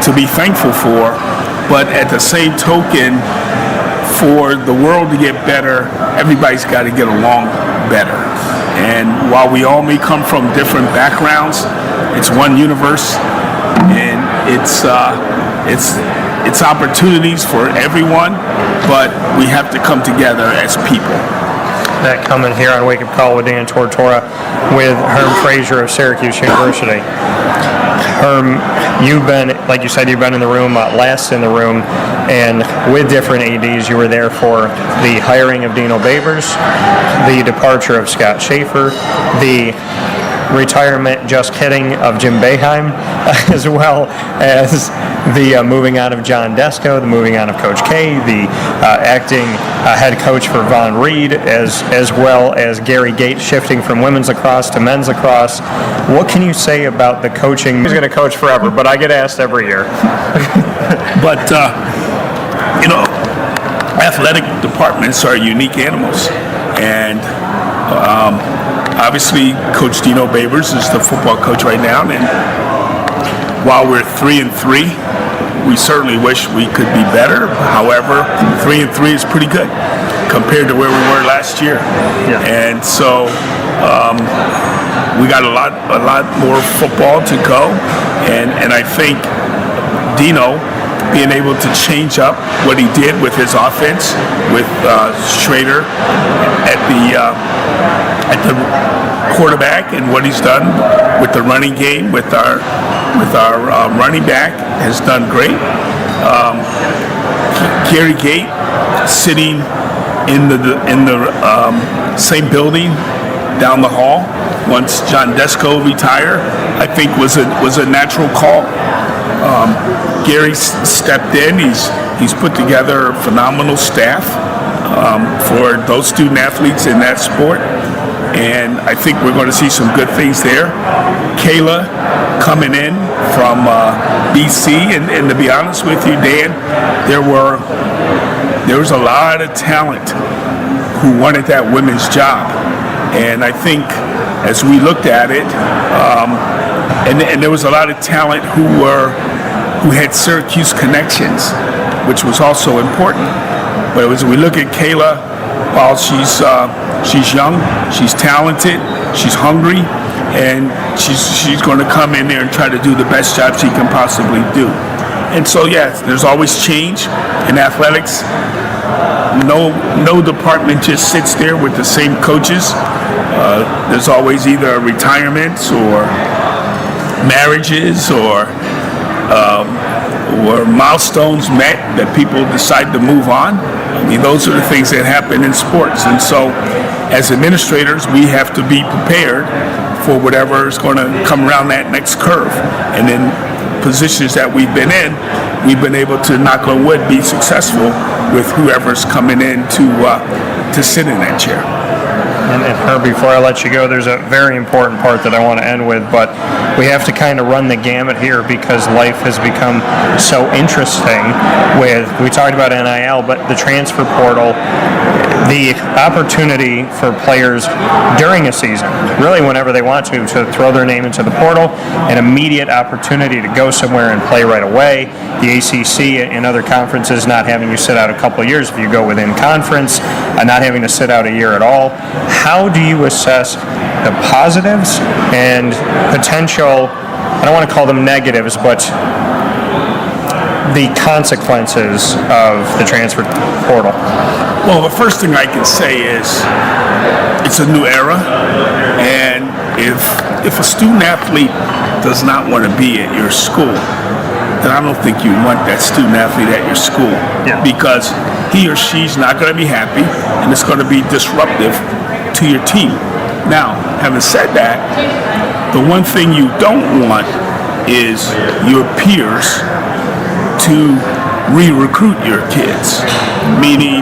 to be thankful for. But at the same token, for the world to get better, everybody's got to get along better. And while we all may come from different backgrounds, it's one universe, and it's opportunities for everyone, but we have to come together as people.
That coming here on Wake Up Call with Dan Tortora with Herm Frazier of Syracuse University. Herm, you've been, like you said, you've been in the room, last in the room, and with different ADs, you were there for the hiring of Dino Babers, the departure of Scott Schaefer, the retirement, just kidding, of Jim Boeheim, as well as the moving on of John Desko, the moving on of Coach K, the acting head coach for Von Reed, as well as Gary Gates shifting from women's lacrosse to men's lacrosse. What can you say about the coaching? He's going to coach forever, but I get asked every year.
But, athletic departments are unique animals. And obviously, Coach Dino Babers is the football coach right now. And while we're 3-3, we certainly wish we could be better. However, 3-3 is pretty good compared to where we were last year.
Yeah.
And so we got a lot more football to go. And I think Dino being able to change up what he did with his offense with Schrader at the quarterback, and what he's done with the running game with our running back has done great. Gary Gate sitting in the same building down the hall once John Desco retired, I think was a natural call. Gary stepped in. He's put together a phenomenal staff for those student athletes in that sport, and I think we're going to see some good things there. Kayla coming in from BC, and to be honest with you, Dan, there was a lot of talent who wanted that women's job, and I think as we looked at it, and there was a lot of talent who had Syracuse connections, which was also important. But as we look at Kayla, while she's young, she's talented, she's hungry, and she's going to come in there and try to do the best job she can possibly do. And so, yes, there's always change in athletics. No department just sits there with the same coaches. There's always either retirements or marriages or milestones met that people decide to move on. I mean, those are the things that happen in sports. And so, as administrators, we have to be prepared for whatever is going to come around that next curve. And in positions that we've been in, we've been able to, knock on wood, be successful with whoever's coming in to sit in that chair.
And Herb, before I let you go, there's a very important part that I want to end with, but we have to kind of run the gamut here because life has become so interesting we talked about NIL, but the transfer portal, the opportunity for players during a season, really whenever they want to throw their name into the portal, an immediate opportunity to go somewhere and play right away. The ACC and other conferences not having you sit out a couple of years if you go within conference, not having to sit out a year at all. How do you assess the positives and potential, I don't want to call them negatives, but the consequences of the transfer portal?
Well, the first thing I can say is it's a new era, and if a student athlete does not want to be at your school, then I don't think you want that student athlete at your school, because he or she's not going to be happy, and it's going to be disruptive to your team. Now, having said that, the one thing you don't want is your peers to re-recruit your kids. Meaning,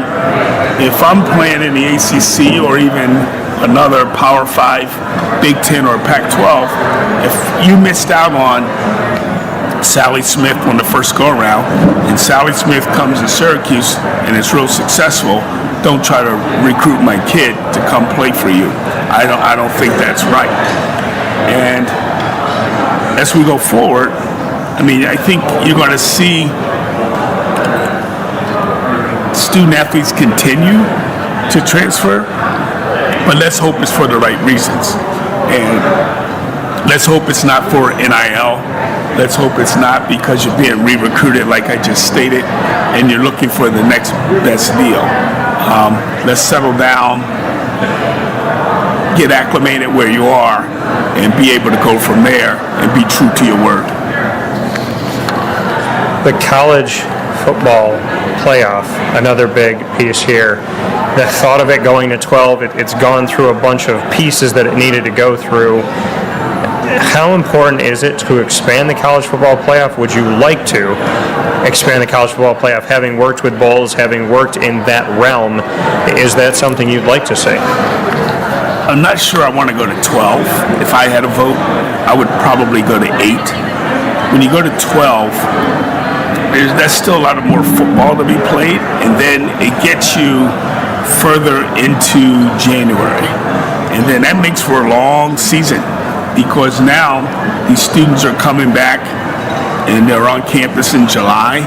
if I'm playing in the ACC or even another Power 5, Big 10 or Pac-12, if you missed out on Sally Smith on the first go-around, and Sally Smith comes to Syracuse and is real successful, don't try to recruit my kid to come play for you. I don't think that's right. And as we go forward, I mean, I think you're going to see student athletes continue to transfer, but let's hope it's for the right reasons. And let's hope it's not for NIL. Let's hope it's not because you're being re-recruited, like I just stated, and you're looking for the next best deal. Let's settle down, get acclimated where you are, and be able to go from there and be true to your word.
The college football playoff, another big piece here. The thought of it going to 12, it's gone through a bunch of pieces that it needed to go through. How important is it to expand the college football playoff? Would you like to expand the college football playoff? Having worked with bowls, having worked in that realm, is that something you'd like to see?
I'm not sure I want to go to 12. If I had a vote, I would probably go to 8. When you go to 12, there's still a lot of more football to be played, and then it gets you further into January. And then that makes for a long season, because now these students are coming back and they're on campus in July.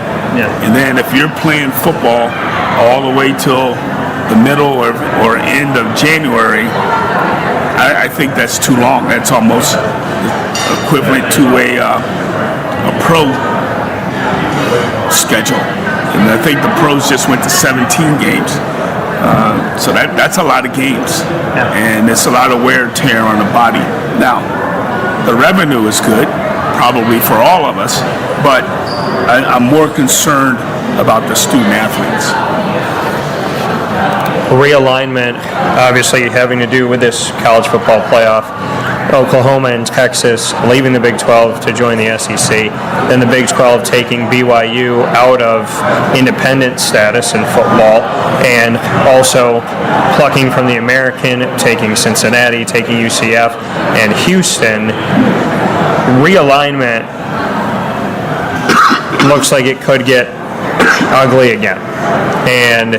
And then if you're playing football all the way till the middle or end of January, I think that's too long. That's almost equivalent to a pro schedule. And I think the pros just went to 17 games. So that's a lot of games. And it's a lot of wear and tear on the body. Now, the revenue is good, probably for all of us, but I'm more concerned about the student athletes.
Realignment, obviously having to do with this college football playoff. Oklahoma and Texas leaving the Big 12 to join the SEC, then the Big 12 taking BYU out of independent status in football, and also plucking from the American, taking Cincinnati, taking UCF, and Houston. Realignment looks like it could get ugly again, and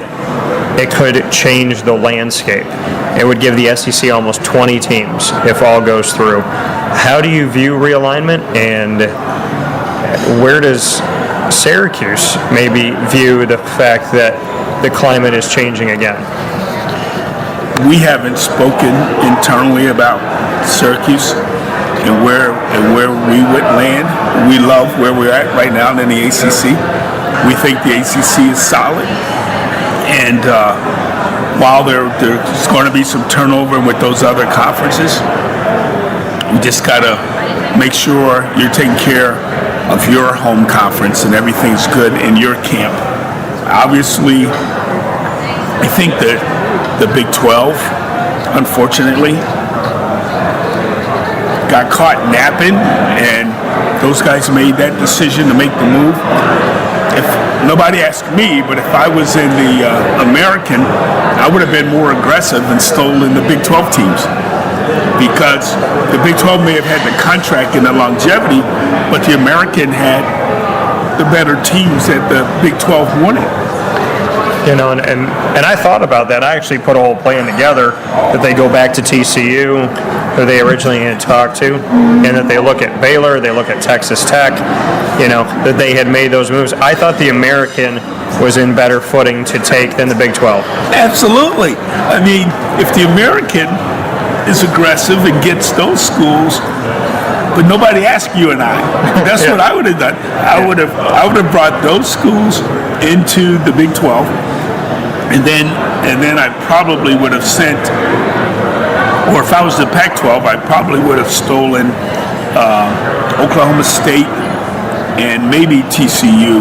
it could change the landscape. It would give the SEC almost 20 teams if all goes through. How do you view realignment, and where does Syracuse maybe view the fact that the climate is changing again?
We haven't spoken internally about Syracuse and where we would land. We love where we're at right now in the ACC. We think the ACC is solid, and while there's going to be some turnover with those other conferences, you just got to make sure you're taking care of your home conference and everything's good in your camp. Obviously, I think that the Big 12, unfortunately, got caught napping, and those guys made that decision to make the move. If nobody asked me, but if I was in the American, I would have been more aggressive and stolen the Big 12 teams, because the Big 12 may have had the contract and the longevity, but the American had the better teams that the Big 12 wanted.
You know, and I thought about that. I actually put a whole plan together that they go back to TCU, who they originally had talked to, and that they look at Baylor, they look at Texas Tech, you know, that they had made those moves. I thought the American was in better footing to take than the Big 12.
Absolutely. I mean, if the American is aggressive and gets those schools, but nobody asked you and I. That's what I would have done. I would have brought those schools into the Big 12, and then I probably would have sent, or if I was the Pac-12, I probably would have stolen Oklahoma State and maybe TCU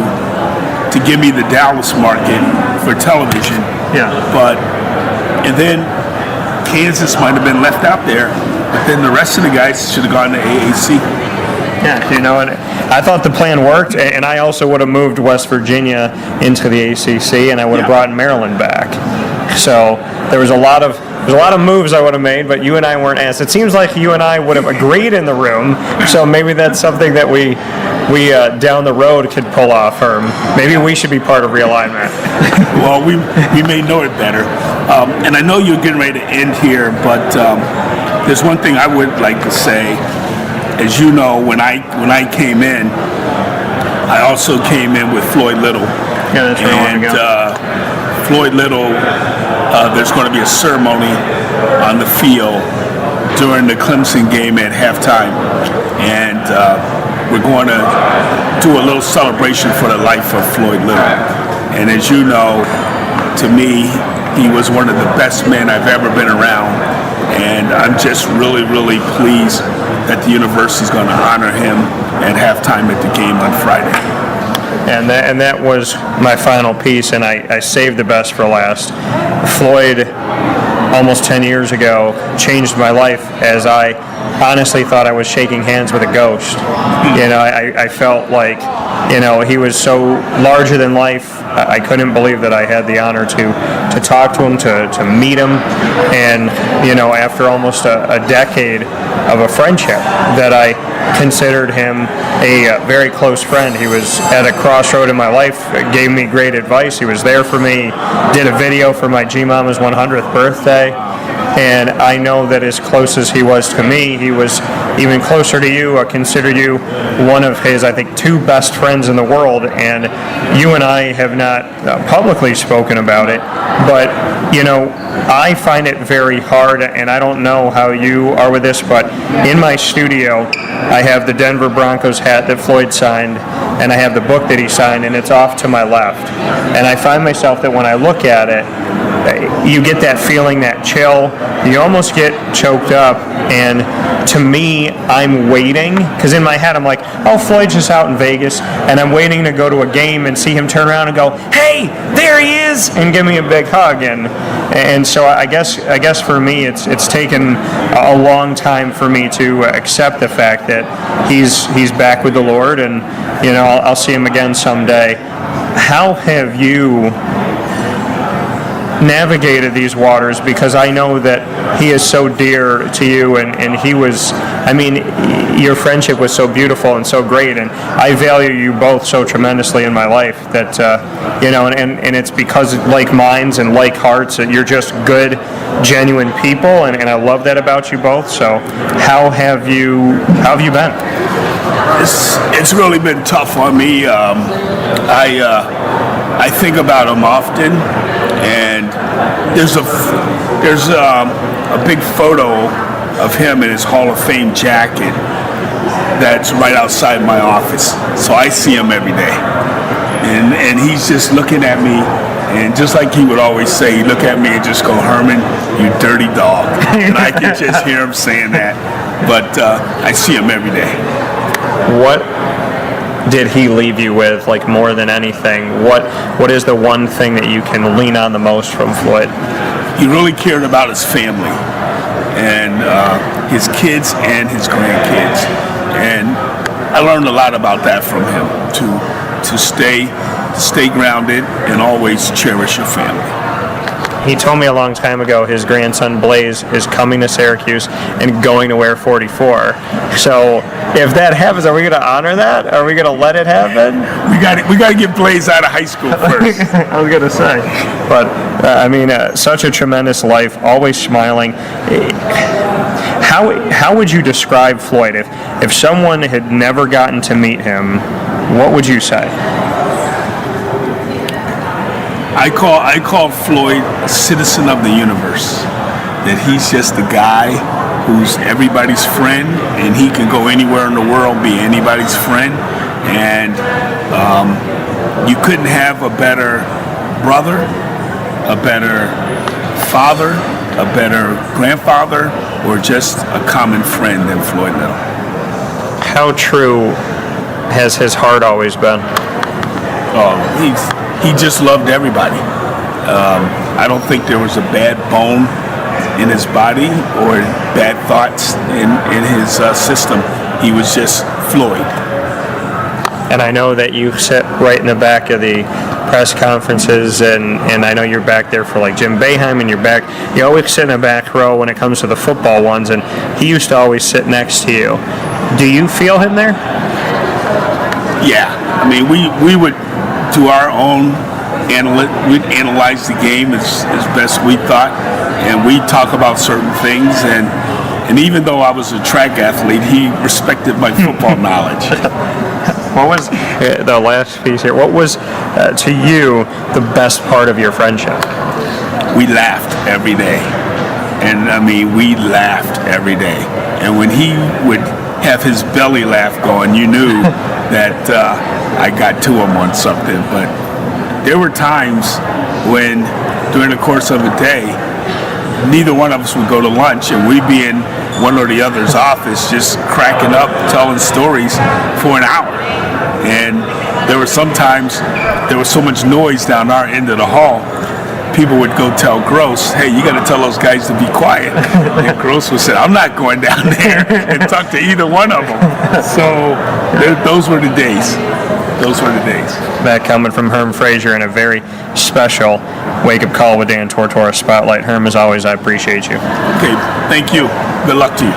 to give me the Dallas market for television.
Yeah.
And then Kansas might have been left out there, but then the rest of the guys should have gone to AAC.
Yeah, you know, and I thought the plan worked, and I also would have moved West Virginia into the ACC, and I would have brought Maryland back. So there was a lot of moves I would have made, but you and I weren't asked. It seems like you and I would have agreed in the room, so maybe that's something that we down the road could pull off, Herm. Maybe we should be part of realignment.
Well, we may know it better. And I know you're getting ready to end here, but there's one thing I would like to say. As you know, when I came in, I also came in with Floyd Little.
Yeah, that's right.
And Floyd Little, there's going to be a ceremony on the field during the Clemson game at halftime, and we're going to do a little celebration for the life of Floyd Little. And as you know, to me, he was one of the best men I've ever been around, and I'm just really, really pleased that the university is going to honor him at halftime at the game on Friday.
And that was my final piece, and I saved the best for last. Floyd, almost 10 years ago, changed my life, as I honestly thought I was shaking hands with a ghost. You know, I felt like, you know, he was so larger than life. I couldn't believe that I had the honor to talk to him, to meet him, and, you know, after almost a decade of a friendship, that I considered him a very close friend. He was at a crossroad in my life, gave me great advice. He was there for me, did a video for my G-Mama's 100th birthday. and I know that as close as he was to me, he was even closer to you. I consider you one of his, I think, 2 best friends in the world, and you and I have not publicly spoken about it, but, I find it very hard, and I don't know how you are with this, but in my studio, I have the Denver Broncos hat that Floyd signed, and I have the book that he signed, and it's off to my left. And I find myself that when I look at it, you get that feeling, that chill. You almost get choked up. And to me, I'm waiting, because in my head I'm like, oh, Floyd's just out in Vegas, and I'm waiting to go to a game and see him turn around and go, hey, there he is, and give me a big hug. And so I guess for me, it's taken a long time for me to accept the fact that he's back with the Lord, and I'll see him again someday. How have you navigated these waters, because I know that he is so dear to you, and he was, your friendship was so beautiful and so great, and I value you both so tremendously in my life that, and it's because like minds and like hearts, that you're just good, genuine people, and I love that about you both. So how have you been?
It's really been tough on me. I think about him often, and there's a big photo of him in his Hall of Fame jacket that's right outside my office. So I see him every day, and he's just looking at me, and just like he would always say, he'd look at me and just go, Herman, you dirty dog. And I can just hear him saying that, but I see him every day.
What did he leave you with, like, more than anything? What is the one thing that you can lean on the most from Floyd?
He really cared about his family, and his kids and his grandkids, and I learned a lot about that from him, to stay grounded and always cherish your family.
He told me a long time ago his grandson Blaze is coming to Syracuse and going to wear 44. So if that happens, are we going to honor that? Are we going to let it happen?
We got to get Blaze out of high school first.
I was going to say. But, such a tremendous life, always smiling. How would you describe Floyd? If someone had never gotten to meet him, what would you say?
I call Floyd a citizen of the universe. That he's just the guy who's everybody's friend, and he can go anywhere in the world, be anybody's friend. And you couldn't have a better brother, a better father, a better grandfather, or just a common friend than Floyd Little.
How true has his heart always been?
Oh, he just loved everybody. I don't think there was a bad bone in his body or bad thoughts in his system. He was just Floyd.
And I know that you sit right in the back of the press conferences, and I know you're back there for like Jim Boeheim, and you always sit in the back row when it comes to the football ones, and he used to always sit next to you. Do you feel him there?
Yeah, we would do our own we'd analyze the game as best we thought, and we talk about certain things, and even though I was a track athlete, he respected my football knowledge.
What was the last piece here? What was to you the best part of your friendship?
We laughed every day, and we laughed every day, and when he would have his belly laugh going, you knew that I got to him on something. But there were times when, during the course of a day, neither one of us would go to lunch, and we'd be in one or the other's office just cracking up, telling stories for an hour. And there were sometimes there was so much noise down our end of the hall, people would go tell Gross, hey, you got to tell those guys to be quiet. And Gross would say, I'm not going down there and talk to either one of them. So those were the days. Those were the days.
That coming from Herm Frazier, and a very special wake-up call with Dan Tortora Spotlight. Herm, as always, I appreciate you.
Okay, thank you. Good luck to you.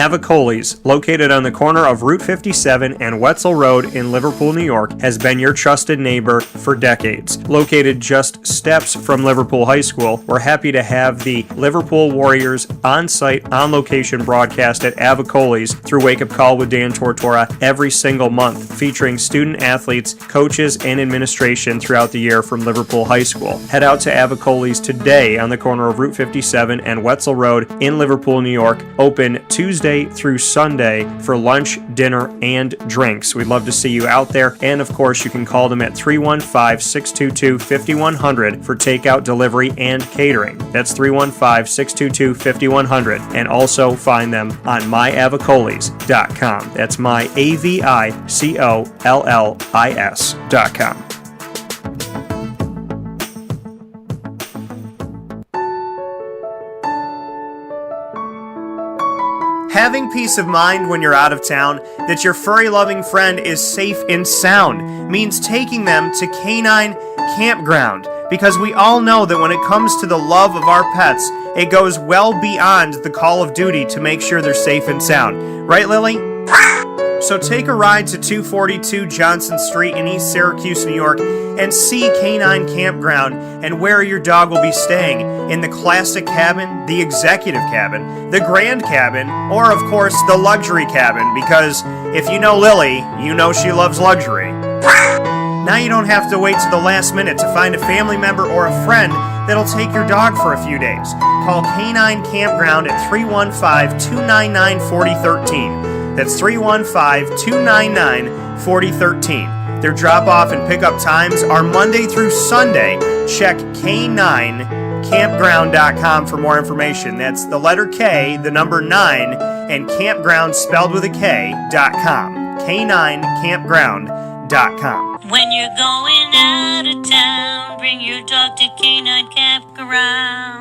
Avicoli's, located on the corner of Route 57 and Wetzel Road in Liverpool, New York, has been your trusted neighbor for decades. Located just steps from Liverpool High School, we're happy to have the Liverpool Warriors on-site, on-location broadcast at Avicoli's through Wake Up Call with Dan Tortora every single month, featuring student athletes, coaches, and administration throughout the year from Liverpool High School. Head out to Avicoli's today on the corner of Route 57 and Wetzel Road in Liverpool, New York, open Tuesday through Sunday for lunch, dinner, and drinks. We'd love to see you out there, and of course you can call them at 315-622-5100 for takeout, delivery, and catering. That's 315-622-5100, and also find them on myavicolis.com. That's myavicollis.com. Having peace of mind when you're out of town that your furry-loving friend is safe and sound means taking them to Canine Campground, because we all know that when it comes to the love of our pets, it goes well beyond the call of duty to make sure they're safe and sound. Right, Lily? So take a ride to 242 Johnson Street in East Syracuse, New York, and see Canine Campground and where your dog will be staying, in the classic cabin, the executive cabin, the grand cabin, or of course the luxury cabin, because if you know Lily, you know she loves luxury. Now you don't have to wait to the last minute to find a family member or a friend that'll take your dog for a few days. Call Canine Campground at 315-299-4013. That's 315-299-4013. Their drop-off and pickup times are Monday through Sunday. Check K9campground.com for more information. That's the letter K, the number 9, and campground spelled with a K.com. K9campground.com.
When you're going out of town, bring your dog to Canine Campground.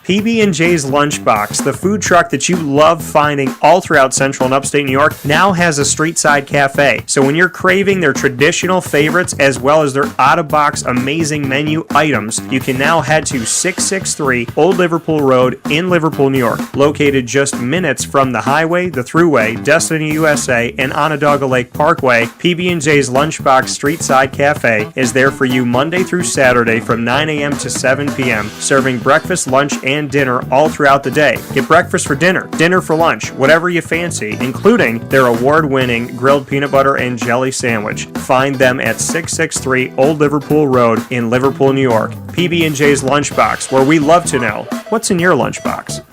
PB&J's Lunchbox, the food truck that you love finding all throughout Central and Upstate New York, now has a street-side cafe. So when you're craving their traditional favorites as well as their out-of-box amazing menu items, you can now head to 663 Old Liverpool Road in Liverpool, New York. Located just minutes from the highway, the Thruway, Destiny USA, and Onondaga Lake Parkway, PB&J's Lunchbox Street-Side Cafe is there for you Monday through Saturday from 9 a.m. to 7 p.m., serving breakfast, lunch, and dinner all throughout the day. Get breakfast for dinner, dinner for lunch, whatever you fancy, including their award-winning grilled peanut butter and jelly sandwich. Find them at 663 Old Liverpool Road in Liverpool, New York. PB&J's Lunchbox, where we love to know what's in your lunchbox.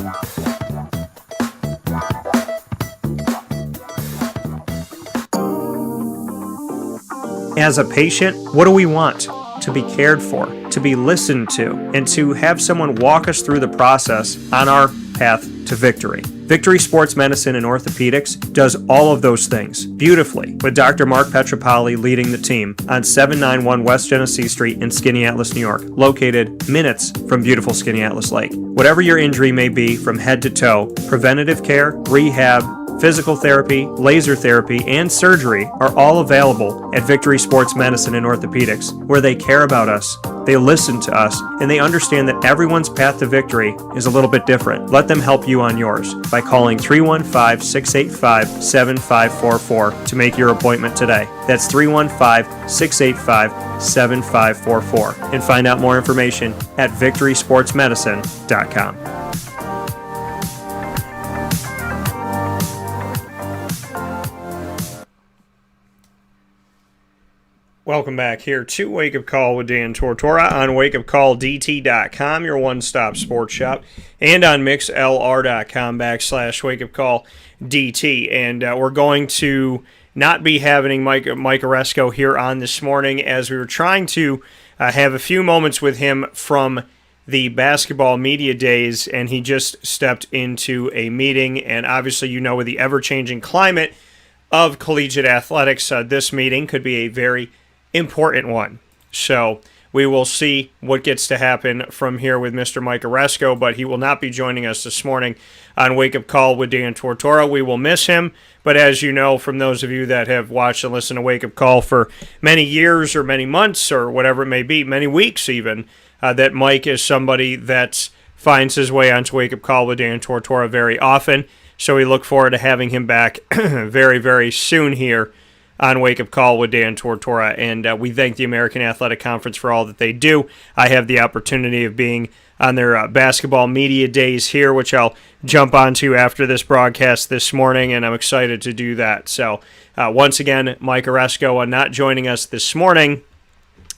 As a patient, what do we want? To be cared for, to be listened to, and to have someone walk us through the process on our path to victory. Victory Sports Medicine and Orthopedics does all of those things beautifully, with Dr. Mark Petropoli leading the team on 791 West Genesee Street in Skaneateles, New York, located minutes from beautiful Skaneateles Lake. Whatever your injury may be, from head to toe, preventative care, rehab, physical therapy, laser therapy, and surgery are all available at Victory Sports Medicine and Orthopedics, where they care about us, they listen to us, and they understand that everyone's path to victory is a little bit different. Let them help you on yours by calling 315-685-7544 to make your appointment today. That's 315-685-7544. And find out more information at victorysportsmedicine.com. Welcome back here to Wake Up Call with Dan Tortora on wakeupcalldt.com, your one-stop sports shop, and on mixlr.com/wakeupcalldt. And we're going to not be having Mike Aresco here on this morning, as we were trying to have a few moments with him from the basketball media days, and he just stepped into a meeting. And obviously, you know, with the ever-changing climate of collegiate athletics, this meeting could be a very important one. So we will see what gets to happen from here with Mr. Mike Aresco, but he will not be joining us this morning on Wake Up Call with Dan Tortora. We will miss him, but as you know, from those of you that have watched and listened to Wake Up Call for many years or many months or whatever it may be, many weeks even, that Mike is somebody that finds his way onto Wake Up Call with Dan Tortora very often, so we look forward to having him back very, very soon here on Wake Up Call with Dan Tortora, and we thank the American Athletic Conference for all that they do. I have the opportunity of being on their basketball media days here, which I'll jump onto after this broadcast this morning, and I'm excited to do that. So once again, Mike Aresco not joining us this morning,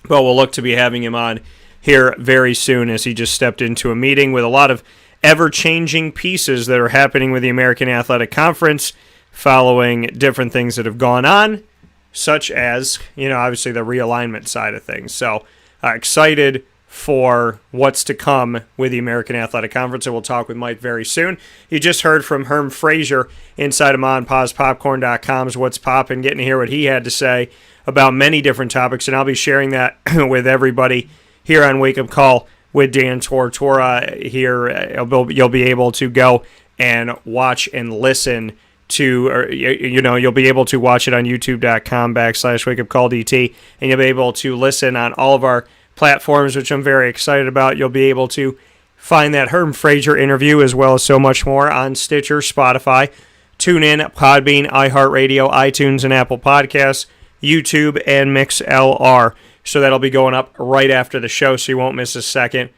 but we'll look to be having him on here very soon as he just stepped into a meeting with a lot of ever-changing pieces that are happening with the American Athletic Conference following different things that have gone on, such as, obviously the realignment side of things. So excited for what's to come with the American Athletic Conference, and we'll talk with Mike very soon. You just heard from Herm Frazier inside of MonPawsPopcorn.com's What's Poppin', getting to hear what he had to say about many different topics, and I'll be sharing that with everybody here on Wake Up Call with Dan Tortora. Here, you'll be able to go and watch and listen to, or you'll be able to watch it on youtube.com/wakeupcalldt, and you'll be able to listen on all of our platforms, which I'm very excited about. You'll be able to find that Herm Frazier interview as well as so much more on Stitcher, Spotify, TuneIn, Podbean, iHeartRadio, iTunes, and Apple Podcasts, YouTube, and MixLR. So that'll be going up right after the show, so you won't miss a second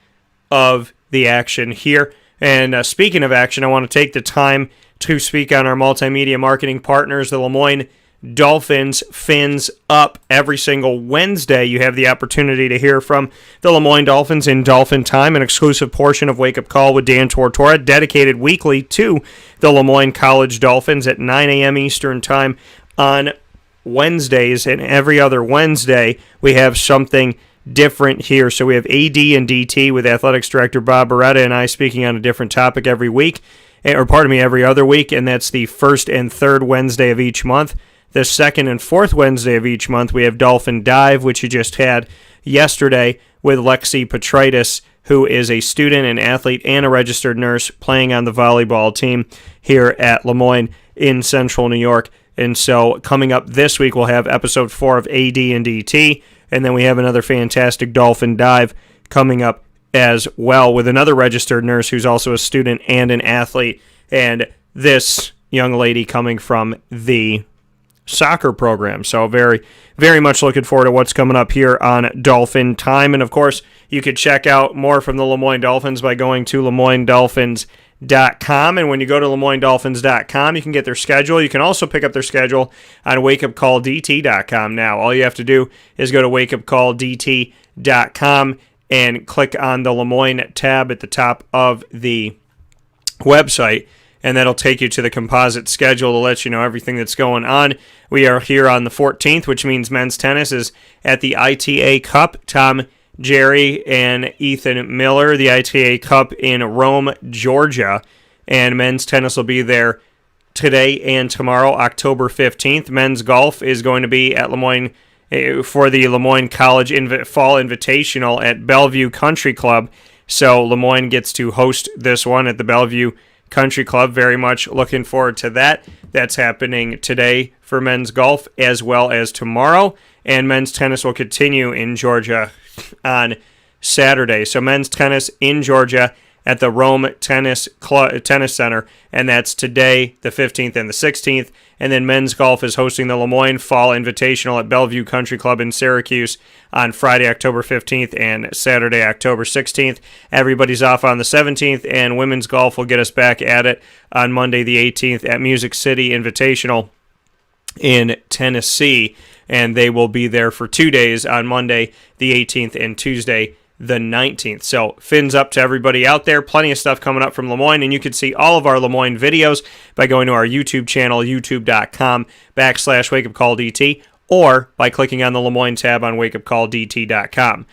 of the action here. And speaking of action, I want to take the time to speak on our multimedia marketing partners, the Lemoyne Dolphins. Fins up every single Wednesday. You have the opportunity to hear from the Lemoyne Dolphins in Dolphin Time, an exclusive portion of Wake Up Call with Dan Tortora, dedicated weekly to the Lemoyne College Dolphins at 9 a.m. Eastern Time on Wednesdays. And every other Wednesday, we have something different here. So we have AD and DT with Athletics Director Bob Beretta and I speaking on a different topic every week. Every other week, and that's the first and third Wednesday of each month. The second and fourth Wednesday of each month, we have Dolphin Dive, which you just had yesterday with Lexi Petritis, who is a student, an athlete, and a registered nurse playing on the volleyball team here at Lemoyne in Central New York. And so coming up this week, we'll have episode 4 of AD and DT, and then we have another fantastic Dolphin Dive coming up as well with another registered nurse who's also a student and an athlete, and this young lady coming from the soccer program. So very, very much looking forward to what's coming up here on Dolphin Time. And of course, you could check out more from the Lemoyne Dolphins by going to LemoyneDolphins.com. And when you go to LemoyneDolphins.com, you can get their schedule. You can also pick up their schedule on WakeUpCallDT.com now. All you have to do is go to WakeUpCallDT.com and click on the Lemoyne tab at the top of the website, and that'll take you to the composite schedule to let you know everything that's going on. We are here on the 14th, which means men's tennis is at the ITA Cup. Tom, Jerry, and Ethan Miller, the ITA Cup in Rome, Georgia, and men's tennis will be there today and tomorrow, October 15th. Men's golf is going to be at Lemoyne for the Lemoyne College Fall Invitational at Bellevue Country Club. So Lemoyne gets to host this one at the Bellevue Country Club. Very much looking forward to that. That's happening today for men's golf as well as tomorrow. And men's tennis will continue in Georgia on Saturday. So men's tennis in Georgia at the Rome Tennis Center, and that's today, the 15th and the 16th. And then men's golf is hosting the Lemoyne Fall Invitational at Bellevue Country Club in Syracuse on Friday, October 15th and Saturday, October 16th. Everybody's off on the 17th, and women's golf will get us back at it on Monday, the 18th at Music City Invitational in Tennessee. And they will be there for 2 days on Monday, the 18th, and Tuesday, the 19th. So fins up to everybody out there. Plenty of stuff coming up from Lemoyne, and you can see all of our Lemoyne videos by going to our YouTube channel, youtube.com/wakeupcalldt, or by clicking on the Lemoyne tab on wakeupcalldt.com.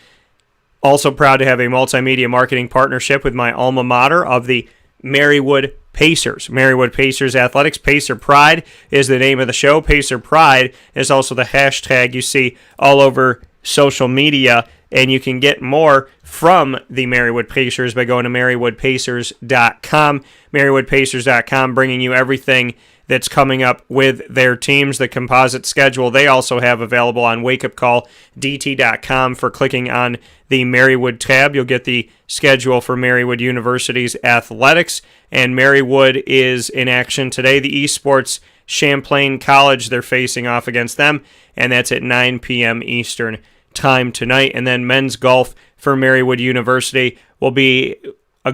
Also proud to have a multimedia marketing partnership with my alma mater of the Marywood Pacers. Marywood Pacers Athletics. Pacer Pride is the name of the show. Pacer Pride is also the hashtag you see all over social media and you can get more from the Marywood Pacers by going to marywoodpacers.com. Marywoodpacers.com bringing you everything that's coming up with their teams, the composite schedule they also have available on wakeupcalldt.com. For clicking on the Marywood tab, you'll get the schedule for Marywood University's athletics, and Marywood is in action today. The esports Champlain College, they're facing off against them, and that's at 9 p.m. Eastern time tonight. And then men's golf for Marywood University will be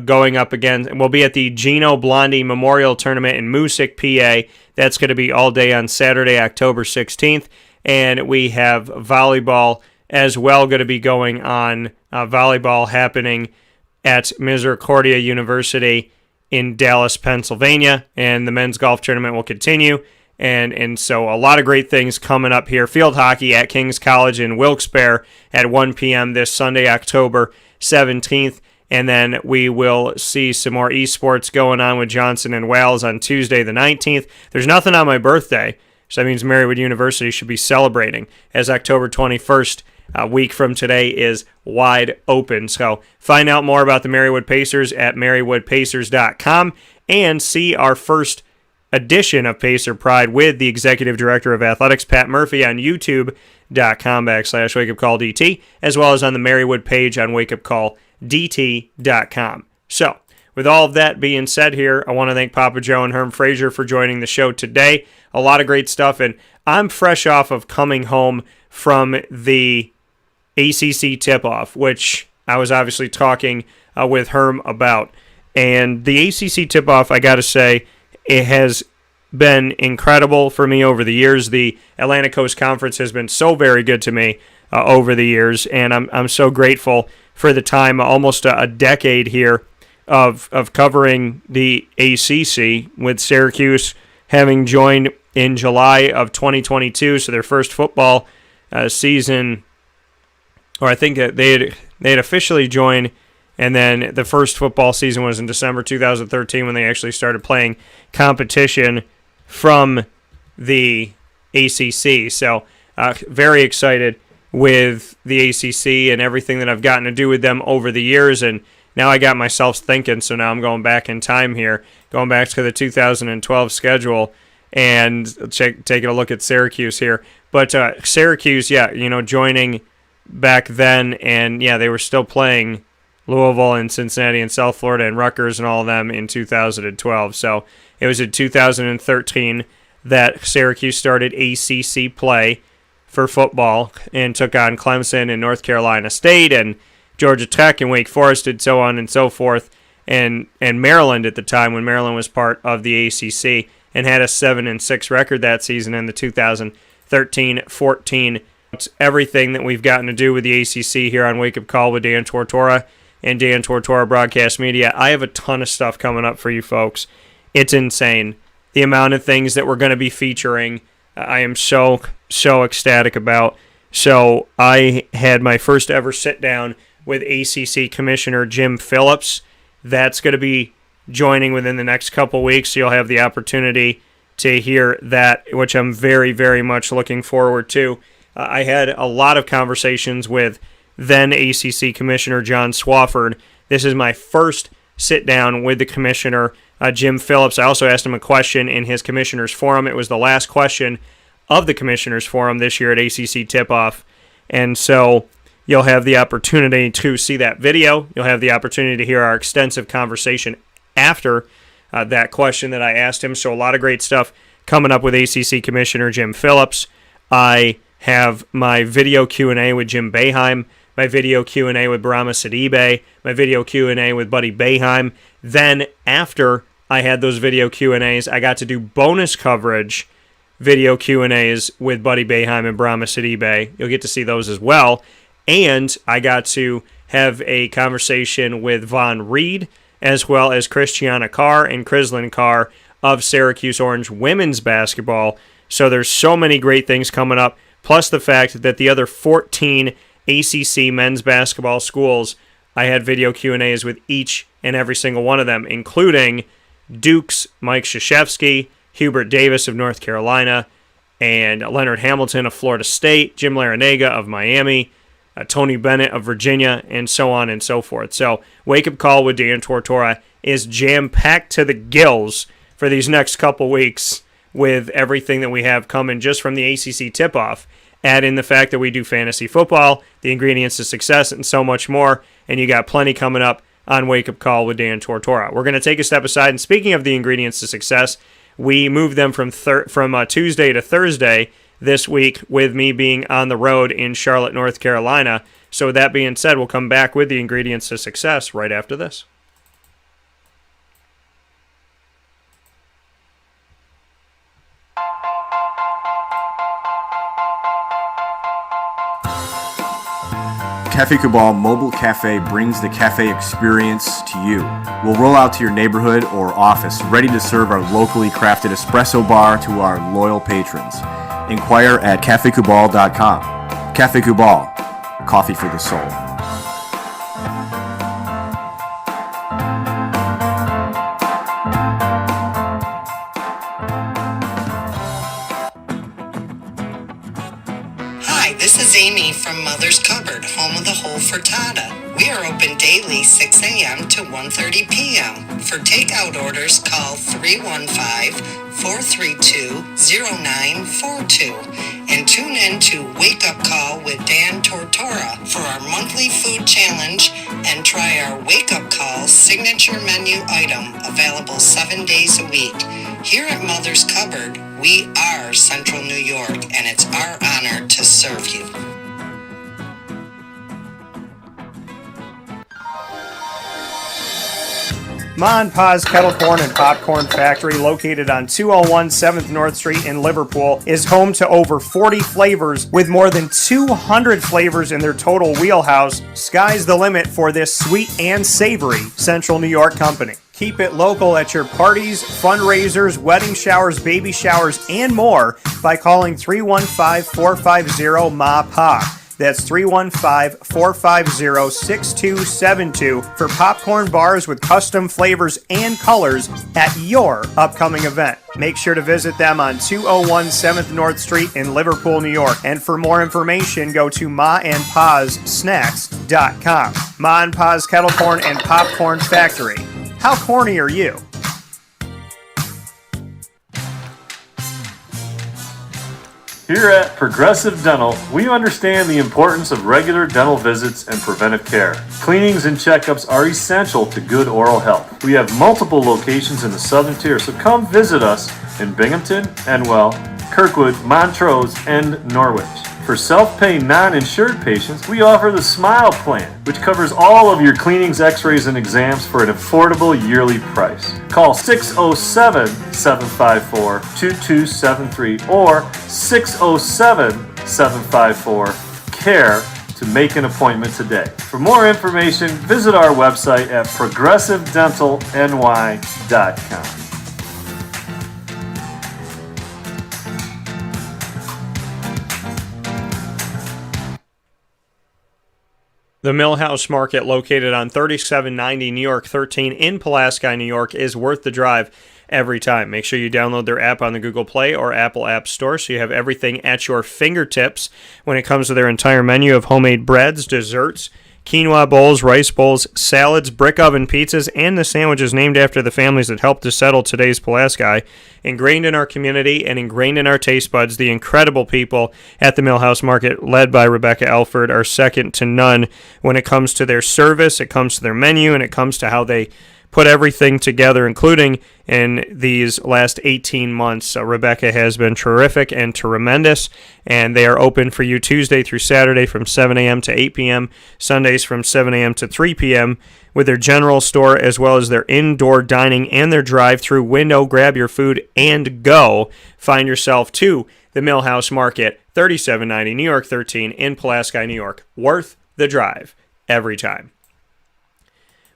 going up again. We'll be at the Gino Blondie Memorial Tournament in Moosic, PA. That's going to be all day on Saturday, October 16th. And we have volleyball as well going to be going on. Volleyball happening at Misericordia University in Dallas, Pennsylvania. And the men's golf tournament will continue. And so a lot of great things coming up here. Field hockey at King's College in Wilkes-Barre at 1 p.m. this Sunday, October 17th. And then we will see some more esports going on with Johnson and Wales on Tuesday the 19th. There's nothing on my birthday, so that means Marywood University should be celebrating, as October 21st, a week from today, is wide open. So find out more about the Marywood Pacers at marywoodpacers.com and see our first edition of Pacer Pride with the Executive Director of Athletics, Pat Murphy, on youtube.com/wakeupcalldt, as well as on the Marywood page on wakeupcalldt.com. So, with all of that being said here, I want to thank Papa Joe and Herm Frazier for joining the show today. A lot of great stuff, and I'm fresh off of coming home from the ACC tip-off, which I was obviously talking with Herm about. And the ACC tip-off, I got to say, it has been incredible for me over the years. The Atlantic Coast Conference has been so very good to me over the years, and I'm so grateful for the time, almost a decade here of covering the ACC, with Syracuse having joined in July of 2022, so their first football season, or I think that they had officially joined, and then the first football season was in December 2013 when they actually started playing competition from the ACC. So very excited with the ACC and everything that I've gotten to do with them over the years, and now I got myself thinking, so now I'm going back in time here, going back to the 2012 schedule and taking a look at Syracuse here. But Syracuse, joining back then, and they were still playing Louisville and Cincinnati and South Florida and Rutgers and all of them in 2012. So it was in 2013 that Syracuse started ACC play for football and took on Clemson and North Carolina State and Georgia Tech and Wake Forest and so on and so forth, and Maryland at the time, when Maryland was part of the ACC, and had a 7-6 record that season in the 2013-14. It's everything that we've gotten to do with the ACC here on Wake Up Call with Dan Tortora and Dan Tortora Broadcast Media. I have a ton of stuff coming up for you folks. It's insane, the amount of things that we're going to be featuring. I am so ecstatic about. So I had my first ever sit down with ACC Commissioner Jim Phillips. That's going to be joining within the next couple weeks, so you'll have the opportunity to hear that, which I'm very, very much looking forward to. I had a lot of conversations with then ACC Commissioner John Swofford. This is my first sit down with the Commissioner, Jim Phillips. I also asked him a question in his Commissioner's Forum. It was the last question of the Commissioner's Forum this year at ACC Tip-Off. And so you'll have the opportunity to see that video. You'll have the opportunity to hear our extensive conversation after that question that I asked him. So a lot of great stuff coming up with ACC Commissioner Jim Phillips. I have my video Q&A with Jim Boeheim, my video Q&A with Brahma Sidibe, my video Q&A with Buddy Boeheim. Then after I had those video Q&As, I got to do bonus coverage video Q&As with Buddy Boeheim and Brahma Sidibe. You'll get to see those as well. And I got to have a conversation with Von Reed, as well as Christiana Carr and Crislin Carr of Syracuse Orange women's basketball. So there's so many great things coming up, plus the fact that the other 14 ACC men's basketball schools, I had video Q&As with each and every single one of them, including Duke's Mike Krzyzewski, Hubert Davis of North Carolina, and Leonard Hamilton of Florida State, Jim Larinaga of Miami, Tony Bennett of Virginia, and so on and so forth. So Wake Up Call with Dan Tortora is jam-packed to the gills for these next couple weeks with everything that we have coming just from the ACC tip-off. Add in the fact that we do fantasy football, the ingredients to success, and so much more, and you got plenty coming up on Wake Up Call with Dan Tortora. We're going to take a step aside, and speaking of the ingredients to success, we moved them from Tuesday to Thursday this week with me being on the road in Charlotte, North Carolina. So with that being said, we'll come back with the ingredients to success right after this.
Cafe Cabal Mobile Cafe brings the cafe experience to you. We'll roll out to your neighborhood or office, ready to serve our locally crafted espresso bar to our loyal patrons. Inquire at cafecabal.com. Cafe Cabal, coffee for the soul.
Hi, this is Amy from Mother's Cupboard, home of the whole frittata. We are open daily 6 a.m. to 1:30 p.m. For takeout orders, call 315-432-0942 and tune in to Wake Up Call with Dan Tortora for our monthly food challenge and try our Wake Up Call signature menu item available 7 days a week. Here at Mother's Cupboard, we are Central New York, and it's our honor to serve you.
Ma and Pa's Kettle Corn and Popcorn Factory, located on 201 7th North Street in Liverpool, is home to over 40 flavors with more than 200 flavors in their total wheelhouse. Sky's the limit for this sweet and savory Central New York company. Keep it local at your parties, fundraisers, wedding showers, baby showers, and more by calling 315-450-MA-PA. That's 315-450-6272 for popcorn bars with custom flavors and colors at your upcoming event. Make sure to visit them on 201 7th North Street in Liverpool, New York. And for more information, go to maandpassnacks.com. Ma and Pa's Kettle Corn and Popcorn Factory. How corny are you?
Here at Progressive Dental, we understand the importance of regular dental visits and preventive care. Cleanings and checkups are essential to good oral health. We have multiple locations in the Southern Tier, so come visit us in Binghamton, Enwell, Kirkwood, Montrose, and Norwich. For self-pay non-insured patients, we offer the Smile Plan, which covers all of your cleanings, x-rays, and exams for an affordable yearly price. Call 607-754-2273 or 607-754-CARE to make an appointment today. For more information, visit our website at progressivedentalny.com.
The Millhouse Market, located on 3790 New York 13 in Pulaski, New York, is worth the drive every time. Make sure you download their app on the Google Play or Apple App Store so you have everything at your fingertips when it comes to their entire menu of homemade breads, desserts, quinoa bowls, rice bowls, salads, brick oven pizzas, and the sandwiches named after the families that helped to settle today's Pulaski. Ingrained in our community and ingrained in our taste buds, the incredible people at the Millhouse Market, led by Rebecca Elford, are second to none when it comes to their service, it comes to their menu, and it comes to how they put everything together, including in these last 18 months. Rebecca has been terrific and tremendous, and they are open for you Tuesday through Saturday from 7 a.m. to 8 p.m., Sundays from 7 a.m. to 3 p.m., with their general store as well as their indoor dining and their drive-through window. Grab your food and go. Find yourself to the Millhouse Market, 3790 New York 13 in Pulaski, New York. Worth the drive every time.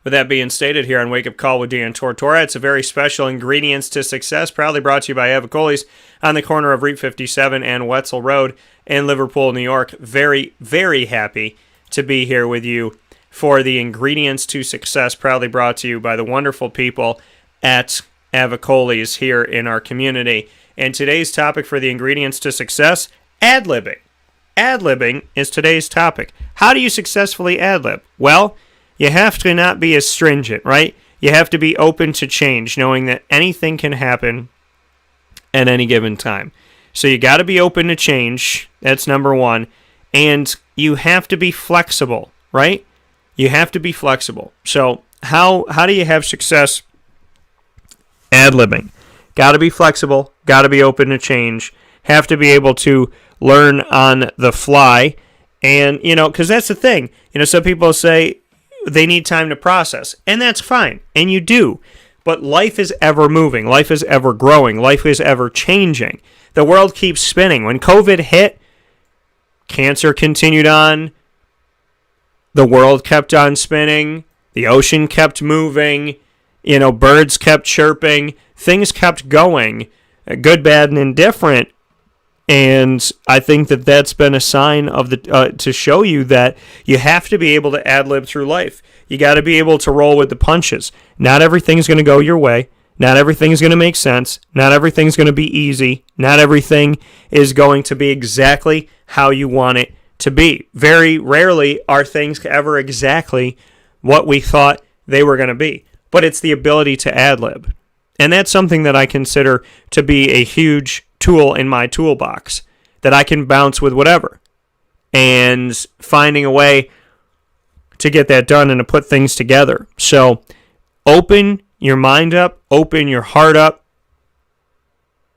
With that being stated, here on Wake Up Call with Dan Tortora, it's a very special Ingredients to Success, proudly brought to you by Avicoli's on the corner of Route 57 and Wetzel Road in Liverpool, New York. Very, very happy to be here with you for the Ingredients to Success, proudly brought to you by the wonderful people at Avicoli's here in our community. And today's topic for the Ingredients to Success, ad-libbing. ad-libbing is today's topic. How do you successfully ad-lib? Well, you have to not be as stringent, right? You have to be open to change, knowing that anything can happen at any given time. So you got to be open to change. That's number one. And you have to be flexible, right? You have to be flexible. So how do you have success ad-libbing? Got to be flexible. Got to be open to change. Have to be able to learn on the fly. And, because that's the thing. Some people say they need time to process. And that's fine. And you do. But life is ever moving. Life is ever growing. Life is ever changing. The world keeps spinning. When COVID hit, cancer continued on. The world kept on spinning. The ocean kept moving. Birds kept chirping. Things kept going. Good, bad, and indifferent. And I think that that's been a sign of to show you that you have to be able to ad-lib through life. You got to be able to roll with the punches. Not everything's going to go your way. Not everything's going to make sense. Not everything's going to be easy. Not everything is going to be exactly how you want it to be. Very rarely are things ever exactly what we thought they were going to be. But it's the ability to ad-lib. And that's something that I consider to be a huge tool in my toolbox, that I can bounce with whatever. And finding a way to get that done and to put things together. So open your mind up, open your heart up,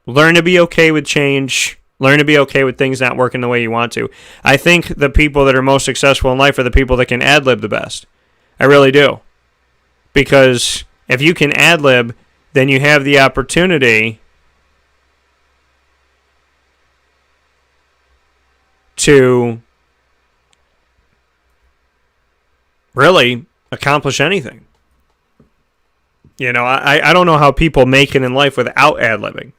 learn to be okay with change, learn to be okay with things not working the way you want to. I think the people that are most successful in life are the people that can ad-lib the best. I really do. Because if you can ad-lib, then you have the opportunity to really accomplish anything. I don't know how people make it in life without ad-libbing.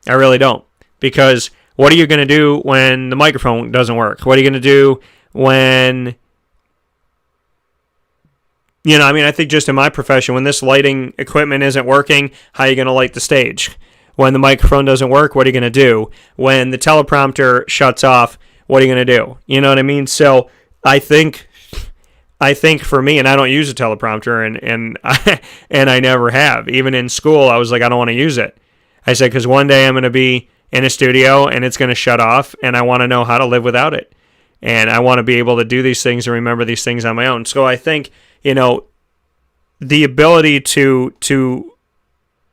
I really don't. Because what are you going to do when the microphone doesn't work? What are you going to do when... I think just in my profession, when this lighting equipment isn't working, how are you going to light the stage? When the microphone doesn't work, what are you going to do? When the teleprompter shuts off, what are you going to do? You know what I mean? So I think for me, and I don't use a teleprompter, and I never have. Even in school, I was like, I don't want to use it. I said, because one day I'm going to be in a studio, and it's going to shut off, and I want to know how to live without it. And I want to be able to do these things and remember these things on my own. So I think, the ability to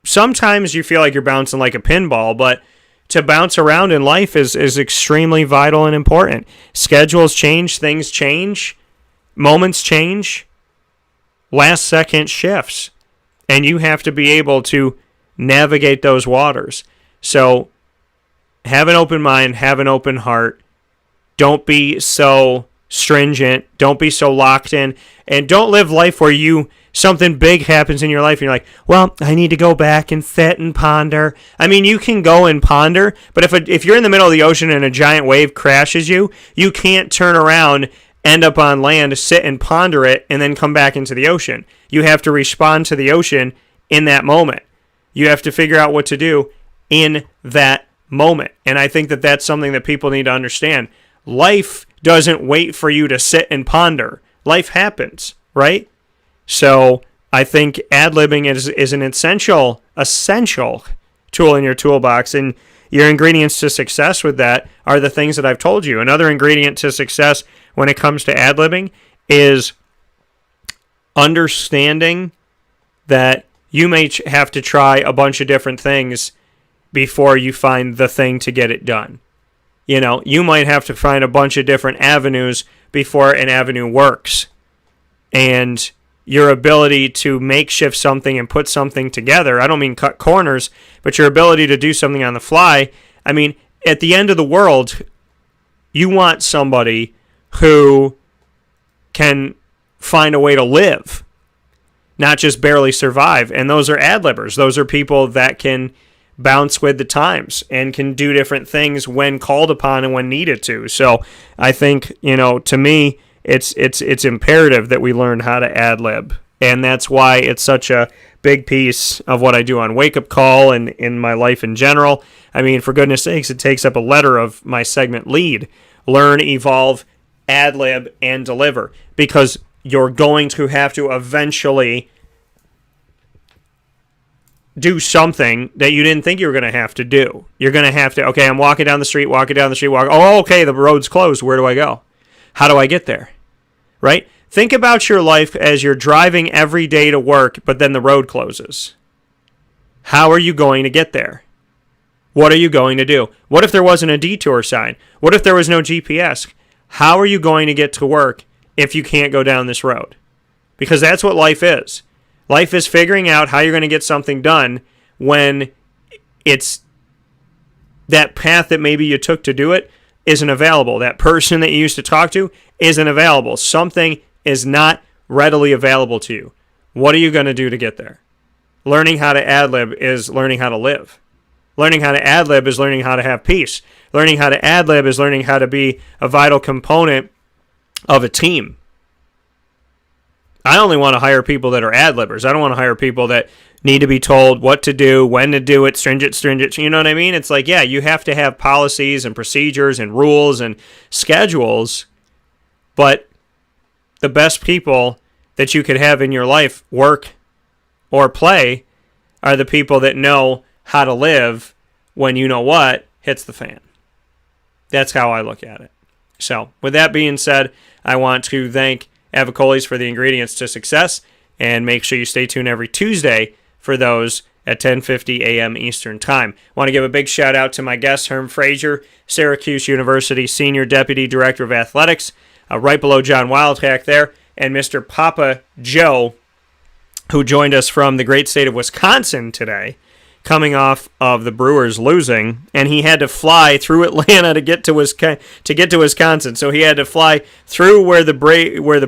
sometimes you feel like you're bouncing like a pinball, but to bounce around in life is extremely vital and important. Schedules change, things change, moments change, last second shifts, and you have to be able to navigate those waters. So have an open mind, have an open heart. Don't be so stringent. Don't be so locked in. And don't live life where something big happens in your life and you're like, well, I need to go back and sit and ponder. I mean, you can go and ponder, but if you're in the middle of the ocean and a giant wave crashes you can't turn around, end up on land, sit and ponder it, and then come back into the ocean. You have to respond to the ocean in that moment. You have to figure out what to do in that moment. And I think that that's something that people need to understand. Life doesn't wait for you to sit and ponder. Life happens, right? So I think ad-libbing is an essential tool in your toolbox, and your ingredients to success with that are the things that I've told you. Another ingredient to success when it comes to ad-libbing is understanding that you may have to try a bunch of different things before you find the thing to get it done. You might have to find a bunch of different avenues before an avenue works. And your ability to makeshift something and put something together, I don't mean cut corners, but your ability to do something on the fly. I mean, at the end of the world, you want somebody who can find a way to live, not just barely survive. And those are ad-libbers. Those are people that can bounce with the times and can do different things when called upon and when needed to. So I think, to me, it's imperative that we learn how to ad-lib. And that's why it's such a big piece of what I do on Wake Up Call and in my life in general. I mean, for goodness sakes, it takes up a letter of my segment lead. Learn, evolve, ad-lib, and deliver. Because you're going to have to eventually do something that you didn't think you were going to have to do. You're going to have to, okay, I'm walking down the street, oh, okay, the road's closed. Where do I go? How do I get there? Right? Think about your life as you're driving every day to work, but then the road closes. How are you going to get there? What are you going to do? What if there wasn't a detour sign? What if there was no GPS? How are you going to get to work if you can't go down this road? Because that's what life is. Life is figuring out how you're going to get something done when it's that path that maybe you took to do it isn't available. That person that you used to talk to isn't available. Something is not readily available to you. What are you going to do to get there? Learning how to ad-lib is learning how to live. Learning how to ad-lib is learning how to have peace. Learning how to ad-lib is learning how to be a vital component of a team. I only want to hire people that are ad-libbers. I don't want to hire people that need to be told what to do, when to do it, stringent. You know what I mean? It's like, yeah, you have to have policies and procedures and rules and schedules, but the best people that you could have in your life work or play are the people that know how to live when you know what hits the fan. That's how I look at it. So, with that being said, I want to thank Avicoli's for the ingredients to success, and make sure you stay tuned every Tuesday for those at 10:50 a.m. Eastern Time. I want to give a big shout out to my guest, Herm Frazier, Syracuse University Senior Deputy Director of Athletics, right below John Wildhack there, and Mr. Papa Joe, who joined us from the great state of Wisconsin today, coming off of the Brewers losing, and he had to fly through Atlanta to get to Wisconsin. So he had to fly through where the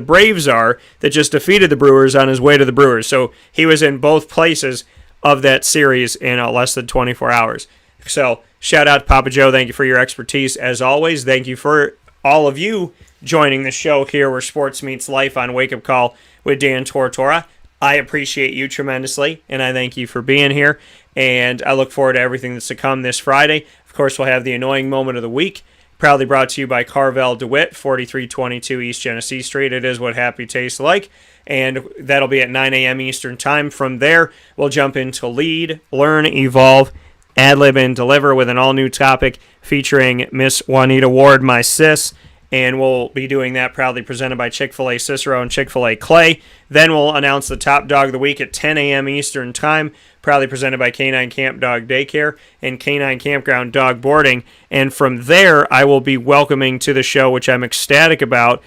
Braves are that just defeated the Brewers on his way to the Brewers. So he was in both places of that series in less than 24 hours. So shout out to Papa Joe. Thank you for your expertise as always. Thank you for all of you joining the show here where sports meets life on Wake Up Call with Dan Tortora. I appreciate you tremendously, and I thank you for being here. And I look forward to everything that's to come this Friday. Of course, we'll have the annoying moment of the week, proudly brought to you by Carvel DeWitt, 4322 East Genesee Street. It is what happy tastes like. And that'll be at 9 a.m. Eastern Time. From there, we'll jump into Lead, Learn, Evolve, Ad-lib, and Deliver with an all-new topic featuring Miss Juanita Ward, my sis. And we'll be doing that proudly presented by Chick-fil-A Cicero and Chick-fil-A Clay. Then we'll announce the top dog of the week at 10 a.m. Eastern Time, proudly presented by Canine Camp Dog Daycare and Canine Campground Dog Boarding. And from there, I will be welcoming to the show, which I'm ecstatic about.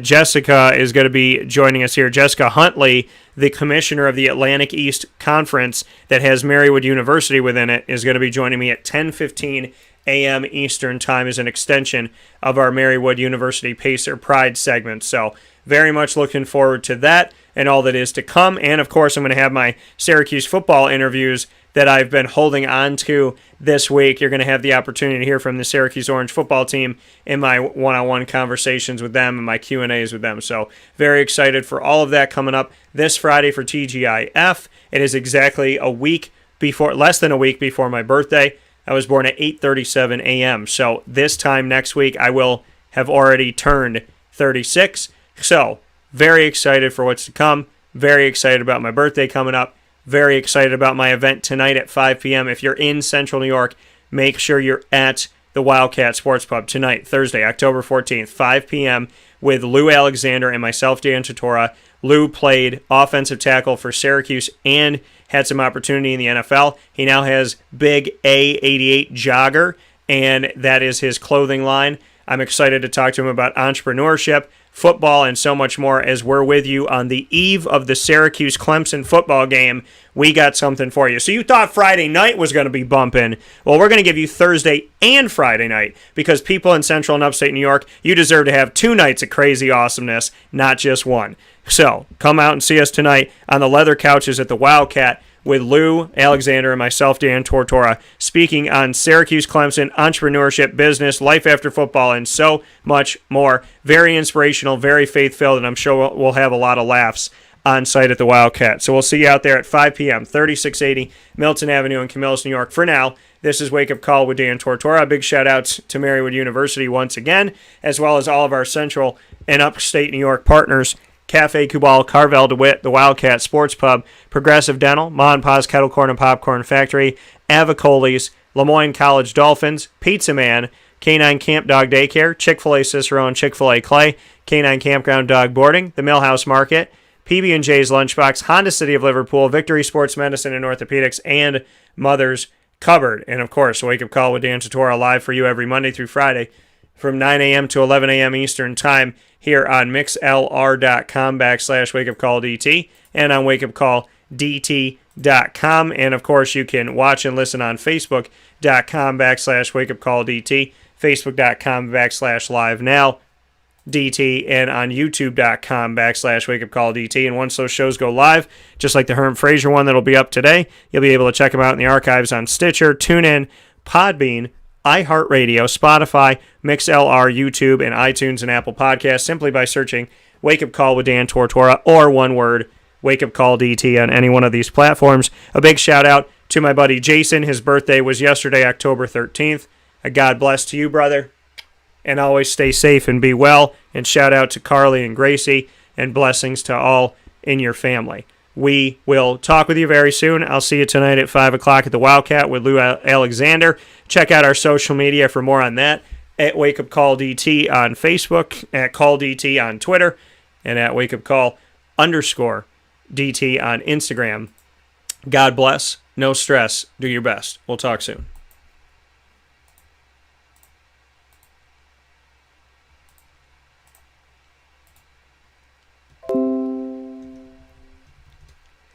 Jessica is going to be joining us here. Jessica Huntley, the commissioner of the Atlantic East Conference that has Marywood University within it, is going to be joining me at 10:15 a.m. Eastern Time as an extension of our Marywood University Pacer Pride segment. So very much looking forward to that and all that is to come. And, of course, I'm going to have my Syracuse football interviews that I've been holding on to this week. You're going to have the opportunity to hear from the Syracuse Orange football team in my one-on-one conversations with them and my Q&As with them. So very excited for all of that coming up this Friday for TGIF. It is exactly less than a week before my birthday. I was born at 8:37 a.m. So this time next week, I will have already turned 36. So very excited for what's to come. Very excited about my birthday coming up. Very excited about my event tonight at 5 p.m. If you're in Central New York, make sure you're at the Wildcat Sports Pub tonight, Thursday, October 14th, 5 p.m. with Lou Alexander and myself, Dan Tortora. Lou played offensive tackle for Syracuse and had some opportunity in the NFL. He now has Big A88 Jogger, and that is his clothing line. I'm excited to talk to him about entrepreneurship, football, and so much more as we're with you on the eve of the Syracuse-Clemson football game. We got something for you. So you thought Friday night was going to be bumping. Well, we're going to give you Thursday and Friday night because people in Central and Upstate New York, you deserve to have 2 nights of crazy awesomeness, not just one. So come out and see us tonight on the leather couches at the Wildcat with Lou Alexander and myself, Dan Tortora, speaking on Syracuse, Clemson, entrepreneurship, business, life after football, and so much more. Very inspirational, very faith-filled, and I'm sure we'll have a lot of laughs on site at the Wildcat. So we'll see you out there at 5 p.m., 3680 Milton Avenue in Camillus, New York. For now, this is Wake Up Call with Dan Tortora. Big shout-outs to Marywood University once again, as well as all of our central and upstate New York partners, Cafe Kubal, Carvel DeWitt, the Wildcat Sports Pub, Progressive Dental, Ma and Pa's Kettle Corn and Popcorn Factory, Avicoli's, Lemoyne College Dolphins, Pizza Man, Canine Camp Dog Daycare, Chick-fil-A Cicero and Chick-fil-A Clay, Canine Campground Dog Boarding, the Millhouse Market, PB&J's Lunchbox, Honda City of Liverpool, Victory Sports Medicine and Orthopedics, and Mother's Cupboard. And, of course, Wake Up Call with Dan Tortora live for you every Monday through Friday from 9 a.m. to 11 a.m. Eastern Time here on mixlr.com/wakeupcalldt and on wakeupcalldt.com. And, of course, you can watch and listen on facebook.com/wakeupcalldt, facebook.com/live now DT, and on youtube.com/wakeupcalldt. And once those shows go live, just like the Herm Frazier one that'll be up today, you'll be able to check them out in the archives on Stitcher, TuneIn, Podbean, iHeartRadio, Spotify, MixLR, YouTube, and iTunes and Apple Podcasts simply by searching Wake Up Call with Dan Tortora, or one word, Wake Up Call DT, on any one of these platforms. A big shout out to my buddy Jason. His birthday was yesterday, October 13th. A God bless to you, brother. And always stay safe and be well. And shout out to Carly and Gracie, and blessings to all in your family. We will talk with you very soon. I'll see you tonight at 5 o'clock at the Wildcat with Lou Alexander. Check out our social media for more on that, at Wake Up Call DT on Facebook, at Call DT on Twitter, and at Wake Up Call _DT on Instagram. God bless. No stress. Do your best. We'll talk soon.